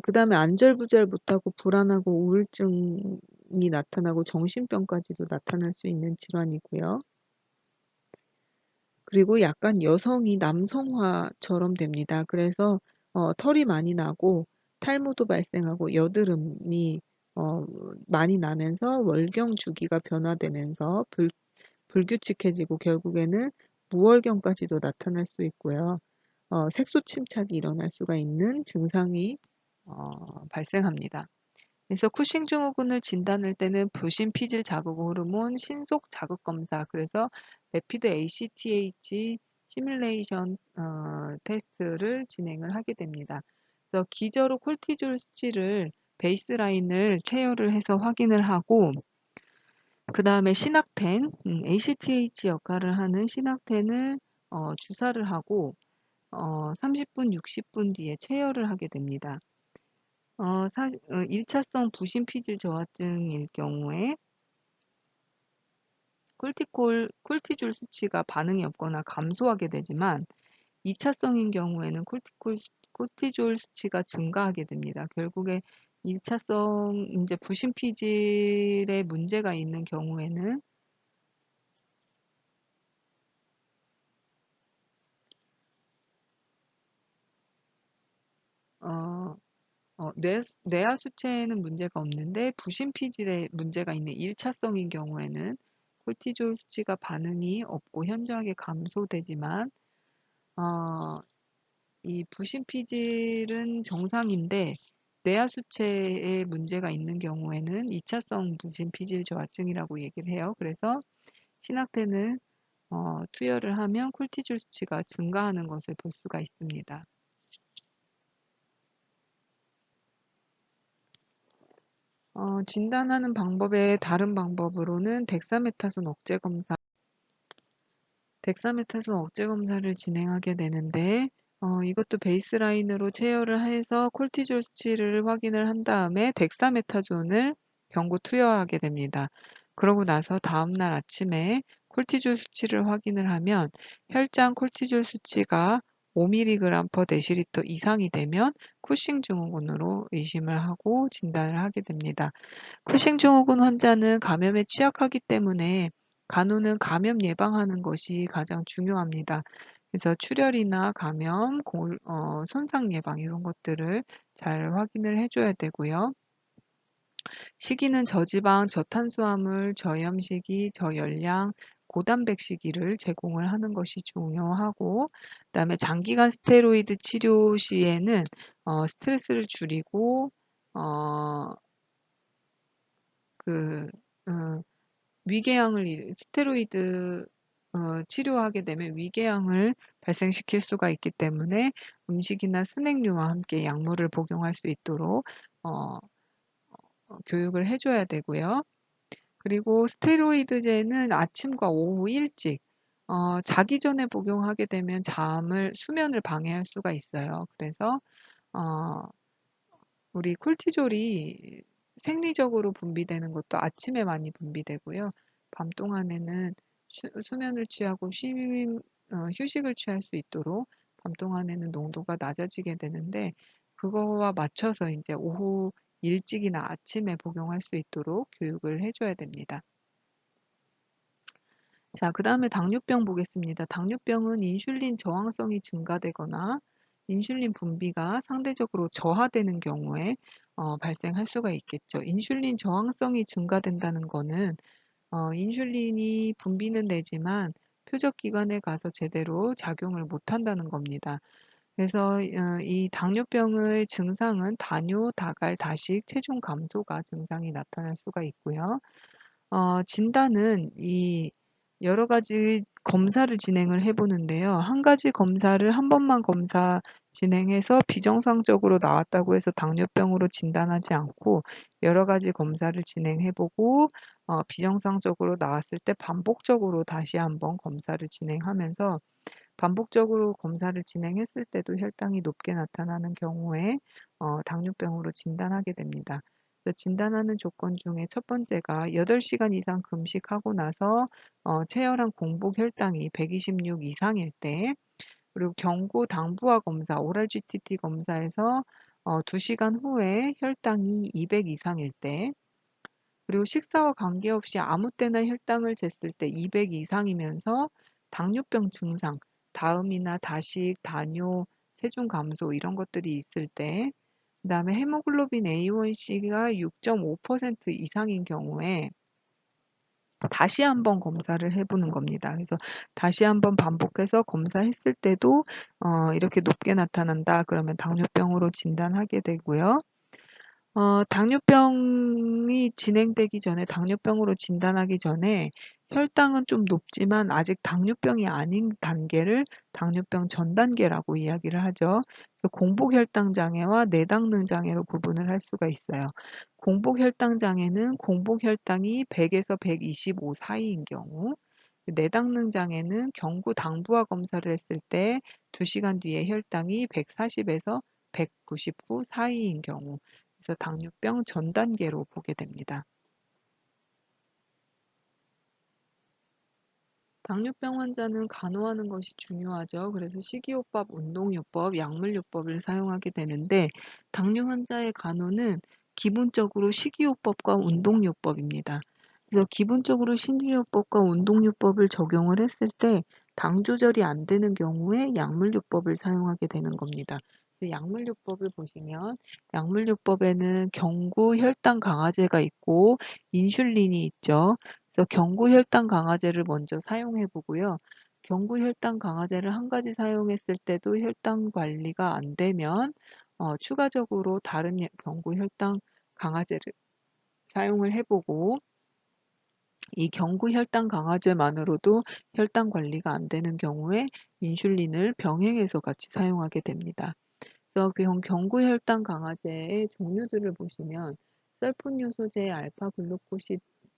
그다음에 안절부절 못하고 불안하고 우울증이 나타나고 정신병까지도 나타날 수 있는 질환이고요. 그리고 약간 여성이 남성화처럼 됩니다. 그래서 털이 많이 나고 탈모도 발생하고 여드름이 어 많이 나면서 월경 주기가 변화되면서 불규칙해지고 결국에는 무월경까지도 나타날 수 있고요. 색소 침착이 일어날 수가 있는 증상이 발생합니다. 그래서 쿠싱 증후군을 진단할 때는 부신 피질 자극 호르몬 신속 자극 검사, 그래서 레피드 ACTH 시뮬레이션 테스트를 진행을 하게 됩니다. 그래서 기저로 콜티졸 수치를 베이스라인을 체열을 해서 확인을 하고, 그 다음에 시낙텐, ACTH 역할을 하는 시낙텐을 주사를 하고 30분, 60분 뒤에 체열을 하게 됩니다. 1차성 부신 피질 저하증일 경우에 콜티졸 수치가 반응이 없거나 감소하게 되지만 2차성인 경우에는 콜티졸 수치가 증가하게 됩니다. 결국에 1차성 이제 부신 피질에 문제가 있는 경우에는 어, 뇌하 수체에는 문제가 없는데 부신 피질에 문제가 있는 1차성인 경우에는 콜티졸 수치가 반응이 없고 현저하게 감소되지만 어, 이 부신 피질은 정상인데 뇌하 수체에 문제가 있는 경우에는 2차성 부신 피질 저하증이라고 얘기를 해요. 그래서 신학테는 투여를 하면 콜티졸 수치가 증가하는 것을 볼 수가 있습니다. 진단하는 방법의 다른 방법으로는 덱사메타손 억제 검사를 진행하게 되는데, 이것도 베이스라인으로 체열을 해서 콜티졸 수치를 확인을 한 다음에 덱사메타존을 경구 투여하게 됩니다. 그러고 나서 다음날 아침에 콜티졸 수치를 확인을 하면 혈장 콜티졸 수치가 5mg/dL 이상이 되면 쿠싱 증후군으로 의심을 하고 진단을 하게 됩니다. 쿠싱 증후군 환자는 감염에 취약하기 때문에 간호는 감염 예방하는 것이 가장 중요합니다. 그래서 출혈이나 감염, 손상 예방 이런 것들을 잘 확인을 해줘야 되고요. 시기는 저지방, 저탄수화물, 저염식이, 저열량, 고단백 시기를 제공을 하는 것이 중요하고, 그다음에 장기간 스테로이드 치료 시에는 스트레스를 줄이고 어, 그 스테로이드 치료하게 되면 위궤양을 발생시킬 수가 있기 때문에 음식이나 스낵류와 함께 약물을 복용할 수 있도록 어, 교육을 해줘야 되고요. 그리고 스테로이드제는 아침과 오후 일찍 자기 전에 복용하게 되면 수면을 방해할 수가 있어요. 그래서 어, 우리 콜티졸이 생리적으로 분비되는 것도 아침에 많이 분비되고요. 밤 동안에는 수면을 취하고 휴식을 취할 수 있도록 밤 동안에는 농도가 낮아지게 되는데 그거와 맞춰서 이제 오후 일찍이나 아침에 복용할 수 있도록 교육을 해 줘야 됩니다. 자, 그다음에 당뇨병 보겠습니다. 당뇨병은 인슐린 저항성이 증가되거나 인슐린 분비가 상대적으로 저하되는 경우에 발생할 수가 있겠죠. 인슐린 저항성이 증가된다는 거는 인슐린이 분비는 되지만 표적기관에 가서 제대로 작용을 못한다는 겁니다. 그래서 이 당뇨병의 증상은 다뇨, 다갈, 다식, 체중 감소가 증상이 나타날 수가 있고요. 진단은 이 여러 가지 검사를 진행을 해 보는데요. 한 가지 검사를 한 번만 검사 진행해서 비정상적으로 나왔다고 해서 당뇨병으로 진단하지 않고 여러 가지 검사를 진행해 보고 비정상적으로 나왔을 때 반복적으로 다시 한번 검사를 진행하면서 반복적으로 검사를 진행했을 때도 혈당이 높게 나타나는 경우에 당뇨병으로 진단하게 됩니다. 그래서 진단하는 조건 중에 첫 번째가 8시간 이상 금식하고 나서 체열한 공복 혈당이 126 이상일 때, 그리고 경구 당부화 검사, 오랄 GTT 검사에서 2시간 후에 혈당이 200 이상일 때, 그리고 식사와 관계없이 아무 때나 혈당을 쟀을 때 200 이상이면서 당뇨병 증상, 다음이나 다식, 다뇨, 체중 감소 이런 것들이 있을 때, 그다음에 헤모글로빈 A1C가 6.5% 이상인 경우에 다시 한번 검사를 해 보는 겁니다. 그래서 다시 한번 반복해서 검사했을 때도 이렇게 높게 나타난다 그러면 당뇨병으로 진단하게 되고요. 당뇨병이 진행되기 전에 당뇨병으로 진단하기 전에 혈당은 좀 높지만 아직 당뇨병이 아닌 단계를 당뇨병 전 단계라고 이야기를 하죠. 그래서 공복 혈당 장애와 내당능 장애로 구분을 할 수가 있어요. 공복 혈당 장애는 공복 혈당이 100에서 125 사이인 경우, 내당능 장애는 경구 당부화 검사를 했을 때 2시간 뒤에 혈당이 140에서 199 사이인 경우, 그래서 당뇨병 전 단계로 보게 됩니다. 당뇨병 환자는 간호하는 것이 중요하죠. 그래서 식이요법, 운동요법, 약물요법을 사용하게 되는데 당뇨 환자의 간호는 기본적으로 식이요법과 운동요법입니다. 그래서 기본적으로 식이요법과 운동요법을 적용을 했을 때 당 조절이 안 되는 경우에 약물요법을 사용하게 되는 겁니다. 그래서 약물요법을 보시면 약물요법에는 경구 혈당 강화제가 있고 인슐린이 있죠. 그래서 경구 혈당 강화제를 먼저 사용해 보고요. 경구 혈당 강화제를 한 가지 사용했을 때도 혈당 관리가 안 되면 추가적으로 다른 경구 혈당 강화제를 사용을 해 보고, 이 경구 혈당 강화제만으로도 혈당 관리가 안 되는 경우에 인슐린을 병행해서 같이 사용하게 됩니다. 그래서 경구 혈당 강화제의 종류들을 보시면 셀폰요소제, 알파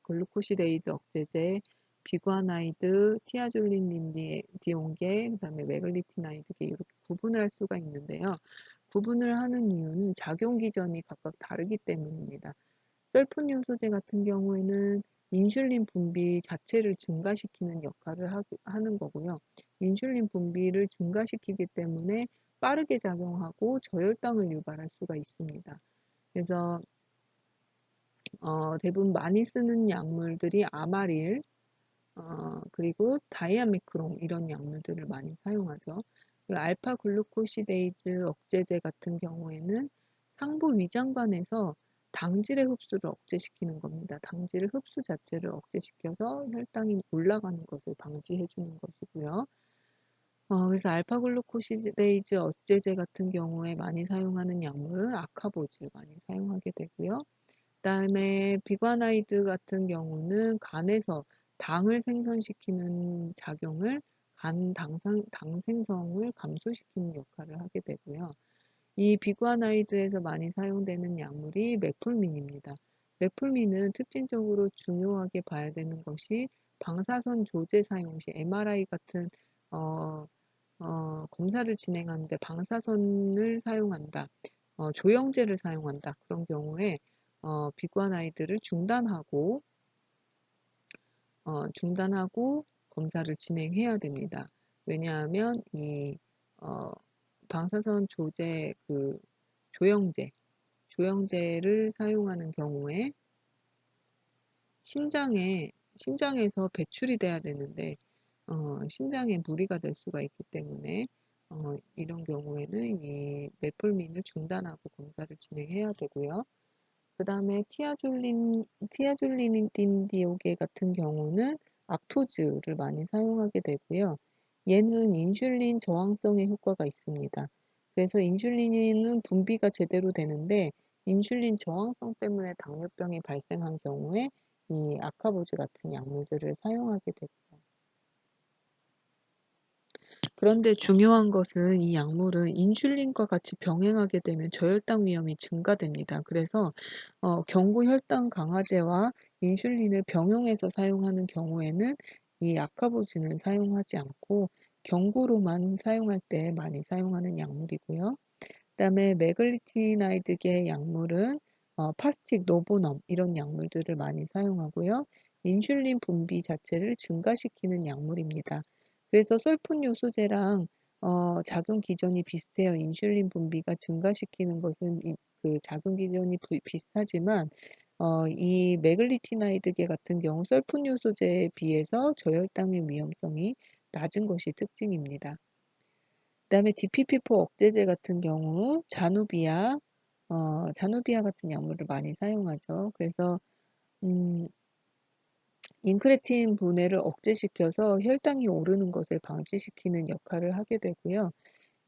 글루코시데이드 억제제, 비과나이드, 티아졸린 린디온계, 그다음에 메글리티나이드계 이렇게 구분을 할 수가 있는데요. 구분을 하는 이유는 작용 기전이 각각 다르기 때문입니다. 셀폰요소제 같은 경우에는 인슐린 분비 자체를 증가시키는 역할을 하는 거고요. 인슐린 분비를 증가시키기 때문에 빠르게 작용하고 저혈당을 유발할 수가 있습니다. 그래서 대부분 많이 쓰는 약물들이 아마릴, 그리고 다이아미크론 이런 약물들을 많이 사용하죠. 그리고 알파 글루코시데이즈 억제제 같은 경우에는 상부 위장관에서 당질의 흡수를 억제시키는 겁니다. 당질의 흡수 자체를 억제시켜서 혈당이 올라가는 것을 방지해 주는 것이고요. 그래서 알파 글루코시데이즈 억제제 같은 경우에 많이 사용하는 약물은 아카보즈 많이 사용하게 되고요. 그다음에 비과나이드 같은 경우는 간에서 당을 생성시키는 작용을 당 생성을 감소시키는 역할을 하게 되고요. 이 비과나이드에서 많이 사용되는 약물이 메풀민입니다. 메풀민은 특징적으로 중요하게 봐야 되는 것이 방사선 조제 사용 시 MRI 같은 검사를 진행하는데 방사선을 사용한다. 조영제를 사용한다. 그런 경우에 비관 아이들을 중단하고 검사를 진행해야 됩니다. 왜냐하면 이 어 방사선 조제 조영제를 사용하는 경우에 신장에서 배출이 돼야 되는데 신장에 무리가 될 수가 있기 때문에 이런 경우에는 이 메폴민을 중단하고 검사를 진행해야 되고요. 그다음에 티아졸린딘디오게 같은 경우는 악토즈를 많이 사용하게 되고요. 얘는 인슐린 저항성에 효과가 있습니다. 그래서 인슐린은 분비가 제대로 되는데 인슐린 저항성 때문에 당뇨병이 발생한 경우에 이 아카보즈 같은 약물들을 사용하게 되고요. 그런데 중요한 것은 이 약물은 인슐린과 같이 병행하게 되면 저혈당 위험이 증가됩니다. 그래서 경구 혈당 강화제와 인슐린을 병용해서 사용하는 경우에는 이 아카보즈는 사용하지 않고 경구로만 사용할 때 많이 사용하는 약물이고요. 그다음에 메글리티나이드계 약물은 파스틱, 노보넘 이런 약물들을 많이 사용하고요. 인슐린 분비 자체를 증가시키는 약물입니다. 그래서 설푼요소제랑 작용 기전이 비슷해요. 인슐린 분비가 증가시키는 것은 그 작용 기전이 비슷하지만 이 메글리티나이드계 같은 경우 설푼요소제에 비해서 저혈당의 위험성이 낮은 것이 특징입니다. 그다음에 DPP4 억제제 같은 경우 자누비아 같은 약물을 많이 사용하죠. 그래서 음, 인크레틴 분해를 억제시켜서 혈당이 오르는 것을 방지시키는 역할을 하게 되고요.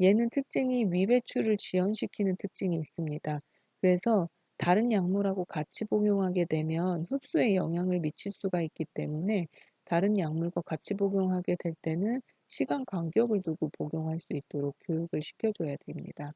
얘는 특징이 위배출을 지연시키는 특징이 있습니다. 그래서 다른 약물하고 같이 복용하게 되면 흡수에 영향을 미칠 수가 있기 때문에 다른 약물과 같이 복용하게 될 때는 시간 간격을 두고 복용할 수 있도록 교육을 시켜줘야 됩니다.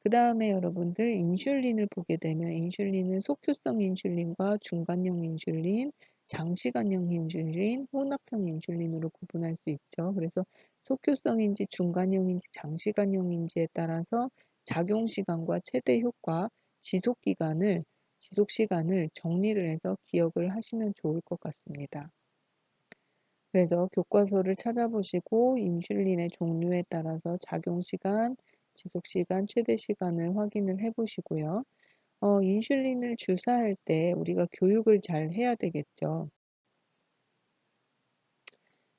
그 다음에 여러분들 인슐린을 보게 되면 인슐린은 속효성 인슐린과 중간형 인슐린, 장시간형 인슐린, 혼합형 인슐린으로 구분할 수 있죠. 그래서 속효성인지 중간형인지 장시간형인지에 따라서 작용 시간과 최대 효과, 지속 시간을 정리를 해서 기억을 하시면 좋을 것 같습니다. 그래서 교과서를 찾아보시고 인슐린의 종류에 따라서 작용 시간, 지속 시간, 최대 시간을 확인을 해 보시고요. 인슐린을 주사할 때 우리가 교육을 잘 해야 되겠죠.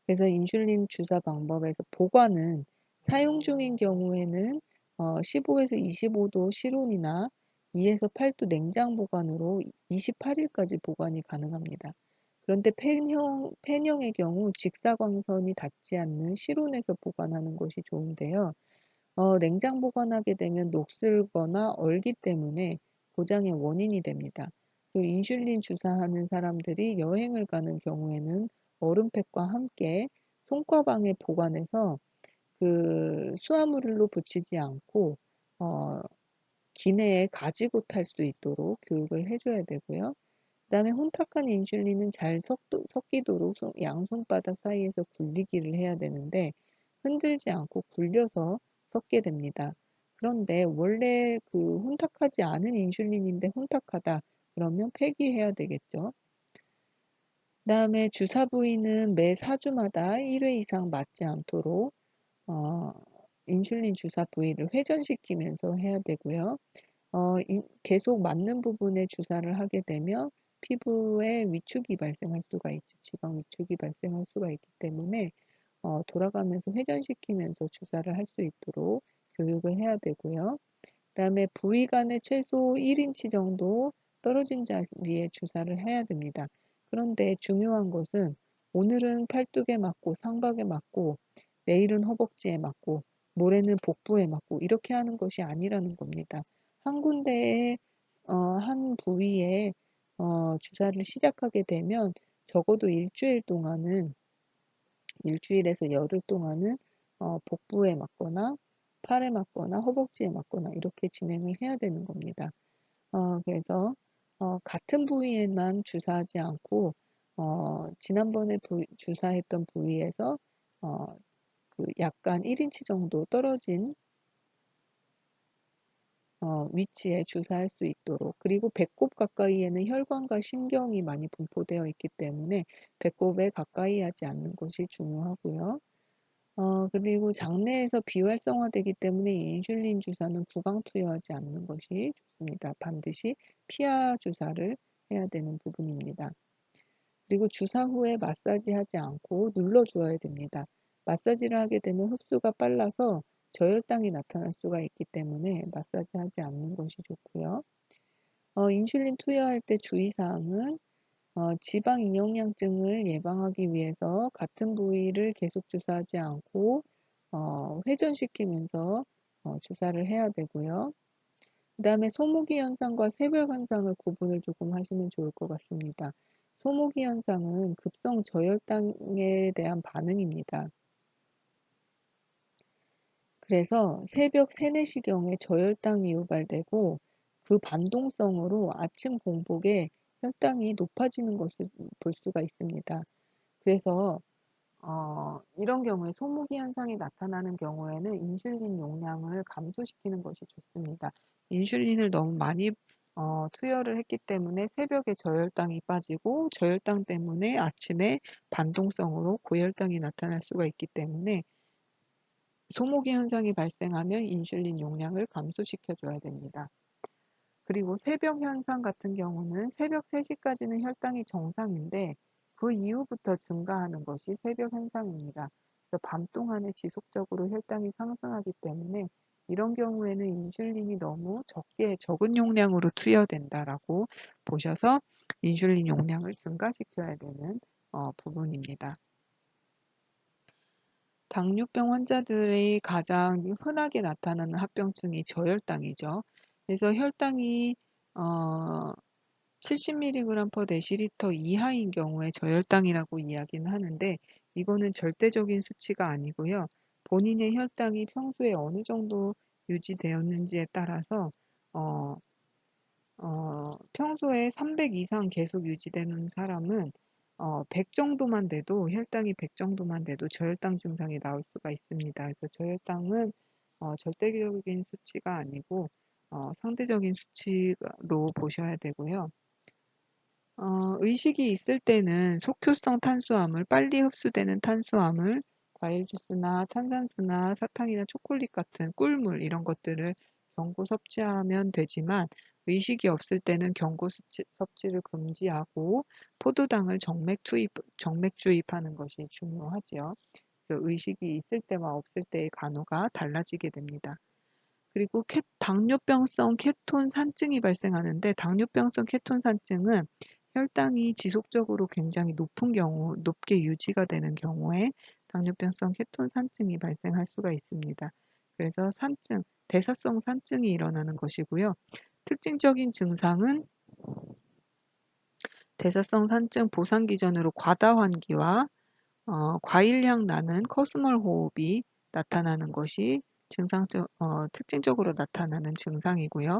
그래서 인슐린 주사 방법에서 보관은 사용 중인 경우에는 15에서 25도 실온이나 2에서 8도 냉장 보관으로 28일까지 보관이 가능합니다. 그런데 펜형의 경우 직사광선이 닿지 않는 실온에서 보관하는 것이 좋은데요. 냉장 보관하게 되면 녹슬거나 얼기 때문에 고장의 원인이 됩니다. 또 인슐린 주사하는 사람들이 여행을 가는 경우에는 얼음팩과 함께 손과방에 보관해서 그 수화물로 붙이지 않고 어, 기내에 가지고 탈 수 있도록 교육을 해줘야 되고요. 그다음에 혼탁한 인슐린은 잘 섞이도록 양손바닥 사이에서 굴리기를 해야 되는데 흔들지 않고 굴려서 섞게 됩니다. 그런데 원래 그 혼탁하지 않은 인슐린인데 혼탁하다 그러면 폐기해야 되겠죠. 그다음에 주사 부위는 매 4주마다 1회 이상 맞지 않도록 어, 인슐린 주사 부위를 회전시키면서 해야 되고요. 계속 맞는 부분에 주사를 하게 되면 피부에 위축이 발생할 수가 있죠. 지방 위축이 발생할 수가 있기 때문에 돌아가면서 회전시키면서 주사를 할 수 있도록 교육을 해야 되고요. 그다음에 부위 간에 최소 1인치 정도 떨어진 자리에 주사를 해야 됩니다. 그런데 중요한 것은 오늘은 팔뚝에 맞고 상박에 맞고 내일은 허벅지에 맞고 모레는 복부에 맞고 이렇게 하는 것이 아니라는 겁니다. 한 군데에 한 부위에 주사를 시작하게 되면 적어도 일주일에서 열흘 동안은 복부에 맞거나 팔에 맞거나 허벅지에 맞거나 이렇게 진행을 해야 되는 겁니다. 그래서 같은 부위에만 주사하지 않고 지난번에 주사했던 부위에서 어, 그 약간 1인치 정도 떨어진 위치에 주사할 수 있도록, 그리고 배꼽 가까이에는 혈관과 신경이 많이 분포되어 있기 때문에 배꼽에 가까이 하지 않는 것이 중요하고요. 그리고 장내에서 비활성화되기 때문에 인슐린 주사는 구강 투여하지 않는 것이 좋습니다. 반드시 피하 주사를 해야 되는 부분입니다. 그리고 주사 후에 마사지하지 않고 눌러주어야 됩니다. 마사지를 하게 되면 흡수가 빨라서 저혈당이 나타날 수가 있기 때문에 마사지하지 않는 것이 좋고요. 인슐린 투여할 때 주의사항은 지방 이용량증을 예방하기 위해서 같은 부위를 계속 주사하지 않고 회전시키면서 주사를 해야 되고요. 그 다음에 소모기 현상과 새벽 현상을 구분을 조금 하시면 좋을 것 같습니다. 소모기 현상은 급성 저혈당에 대한 반응입니다. 그래서 새벽 3, 4시경에 저혈당이 유발되고 그 반동성으로 아침 공복에 혈당이 높아지는 것을 볼 수가 있습니다. 그래서 이런 경우에 소모기 현상이 나타나는 경우에는 인슐린 용량을 감소시키는 것이 좋습니다. 인슐린을 너무 많이 투여를 했기 때문에 새벽에 저혈당이 빠지고 저혈당 때문에 아침에 반동성으로 고혈당이 나타날 수가 있기 때문에 소모기 현상이 발생하면 인슐린 용량을 감소시켜 줘야 됩니다. 그리고 새벽 현상 같은 경우는 새벽 3시까지는 혈당이 정상인데 그 이후부터 증가하는 것이 새벽 현상입니다. 그래서 밤 동안에 지속적으로 혈당이 상승하기 때문에 이런 경우에는 인슐린이 너무 적은 용량으로 투여된다라고 보셔서 인슐린 용량을 증가시켜야 되는 부분입니다. 당뇨병 환자들이 가장 흔하게 나타나는 합병증이 저혈당이죠. 그래서 혈당이 70mg/dL 이하인 경우에 저혈당이라고 이야기는 하는데 이거는 절대적인 수치가 아니고요. 본인의 혈당이 평소에 어느 정도 유지되었는지에 따라서 어, 평소에 300 이상 계속 유지되는 사람은 100 정도만 돼도 혈당이 100 정도만 돼도 저혈당 증상이 나올 수가 있습니다. 그래서 저혈당은 절대적인 수치가 아니고 상대적인 수치로 보셔야 되고요. 의식이 있을 때는 속효성 탄수화물, 빨리 흡수되는 탄수화물, 과일 주스나 탄산수나 사탕이나 초콜릿 같은 꿀물 이런 것들을 경구 섭취하면 되지만 의식이 없을 때는 경구 섭취를 금지하고 포도당을 정맥 주입하는 것이 중요하지요. 그래서 의식이 있을 때와 없을 때의 간호가 달라지게 됩니다. 그리고 당뇨병성 케톤 산증이 발생하는데 당뇨병성 케톤 산증은 혈당이 지속적으로 굉장히 높게 유지가 되는 경우에 당뇨병성 케톤 산증이 발생할 수가 있습니다. 그래서 대사성 산증이 일어나는 것이고요. 특징적인 증상은 대사성 산증 보상 기전으로 과다 환기와 과일향 나는 커스멀 호흡이 나타나는 것이 특징적으로 나타나는 증상이고요.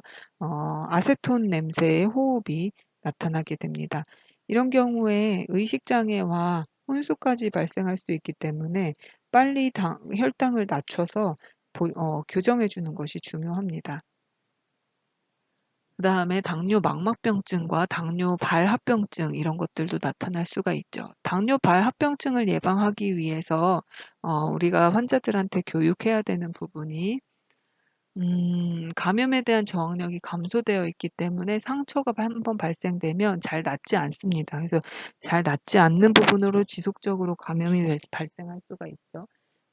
아세톤 냄새의 호흡이 나타나게 됩니다. 이런 경우에 의식장애와 혼수까지 발생할 수 있기 때문에 빨리 혈당을 낮춰서 교정해 주는 것이 중요합니다. 그다음에 당뇨 망막병증과 당뇨 발합병증 이런 것들도 나타날 수가 있죠. 당뇨 발합병증을 예방하기 위해서 우리가 환자들한테 교육해야 되는 부분이 감염에 대한 저항력이 감소되어 있기 때문에 상처가 한번 발생되면 잘 낫지 않습니다. 그래서 잘 낫지 않는 부분으로 지속적으로 감염이 발생할 수가 있죠.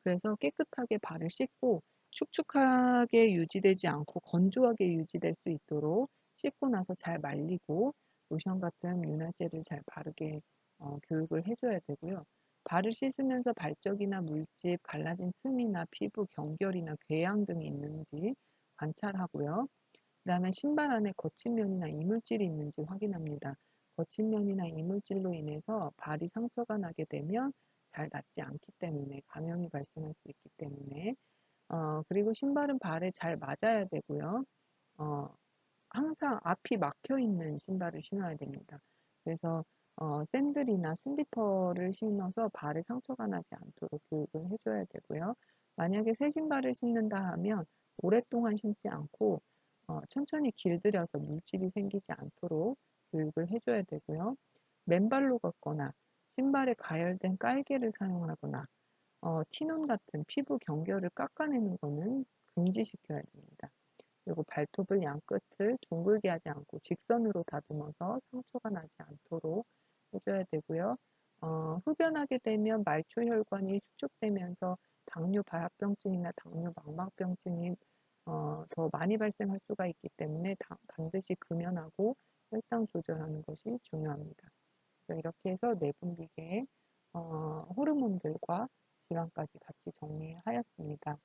그래서 깨끗하게 발을 씻고 축축하게 유지되지 않고 건조하게 유지될 수 있도록 씻고 나서 잘 말리고 로션 같은 윤활제를 잘 바르게 교육을 해줘야 되고요. 발을 씻으면서 발적이나 물집, 갈라진 틈이나 피부 경결이나 궤양 등이 있는지 관찰하고요. 그다음에 신발 안에 거친 면이나 이물질이 있는지 확인합니다. 거친 면이나 이물질로 인해서 발이 상처가 나게 되면 잘 낫지 않기 때문에 감염이 발생할 수 있기 때문에 그리고 신발은 발에 잘 맞아야 되고요. 어, 항상 앞이 막혀 있는 신발을 신어야 됩니다. 그래서 샌들이나 슬리퍼를 신어서 발에 상처가 나지 않도록 교육을 해줘야 되고요. 만약에 새 신발을 신는다 하면 오랫동안 신지 않고 천천히 길들여서 물집이 생기지 않도록 교육을 해 줘야 되고요. 맨발로 걷거나 신발에 가열된 깔개를 사용하거나 티눈 같은 피부 경결을 깎아내는 거는 금지시켜야 됩니다. 그리고 발톱을 양끝을 둥글게 하지 않고 직선으로 다듬어서 상처가 나지 않도록 해 줘야 되고요. 흡연하게 되면 말초 혈관이 수축되면서 당뇨 발합병증이나 당뇨 망막병증이 더 많이 발생할 수가 있기 때문에 반드시 금연하고 혈당 조절하는 것이 중요합니다. 그래서 이렇게 해서 내분비계 호르몬들과 질환까지 같이 정리하였습니다.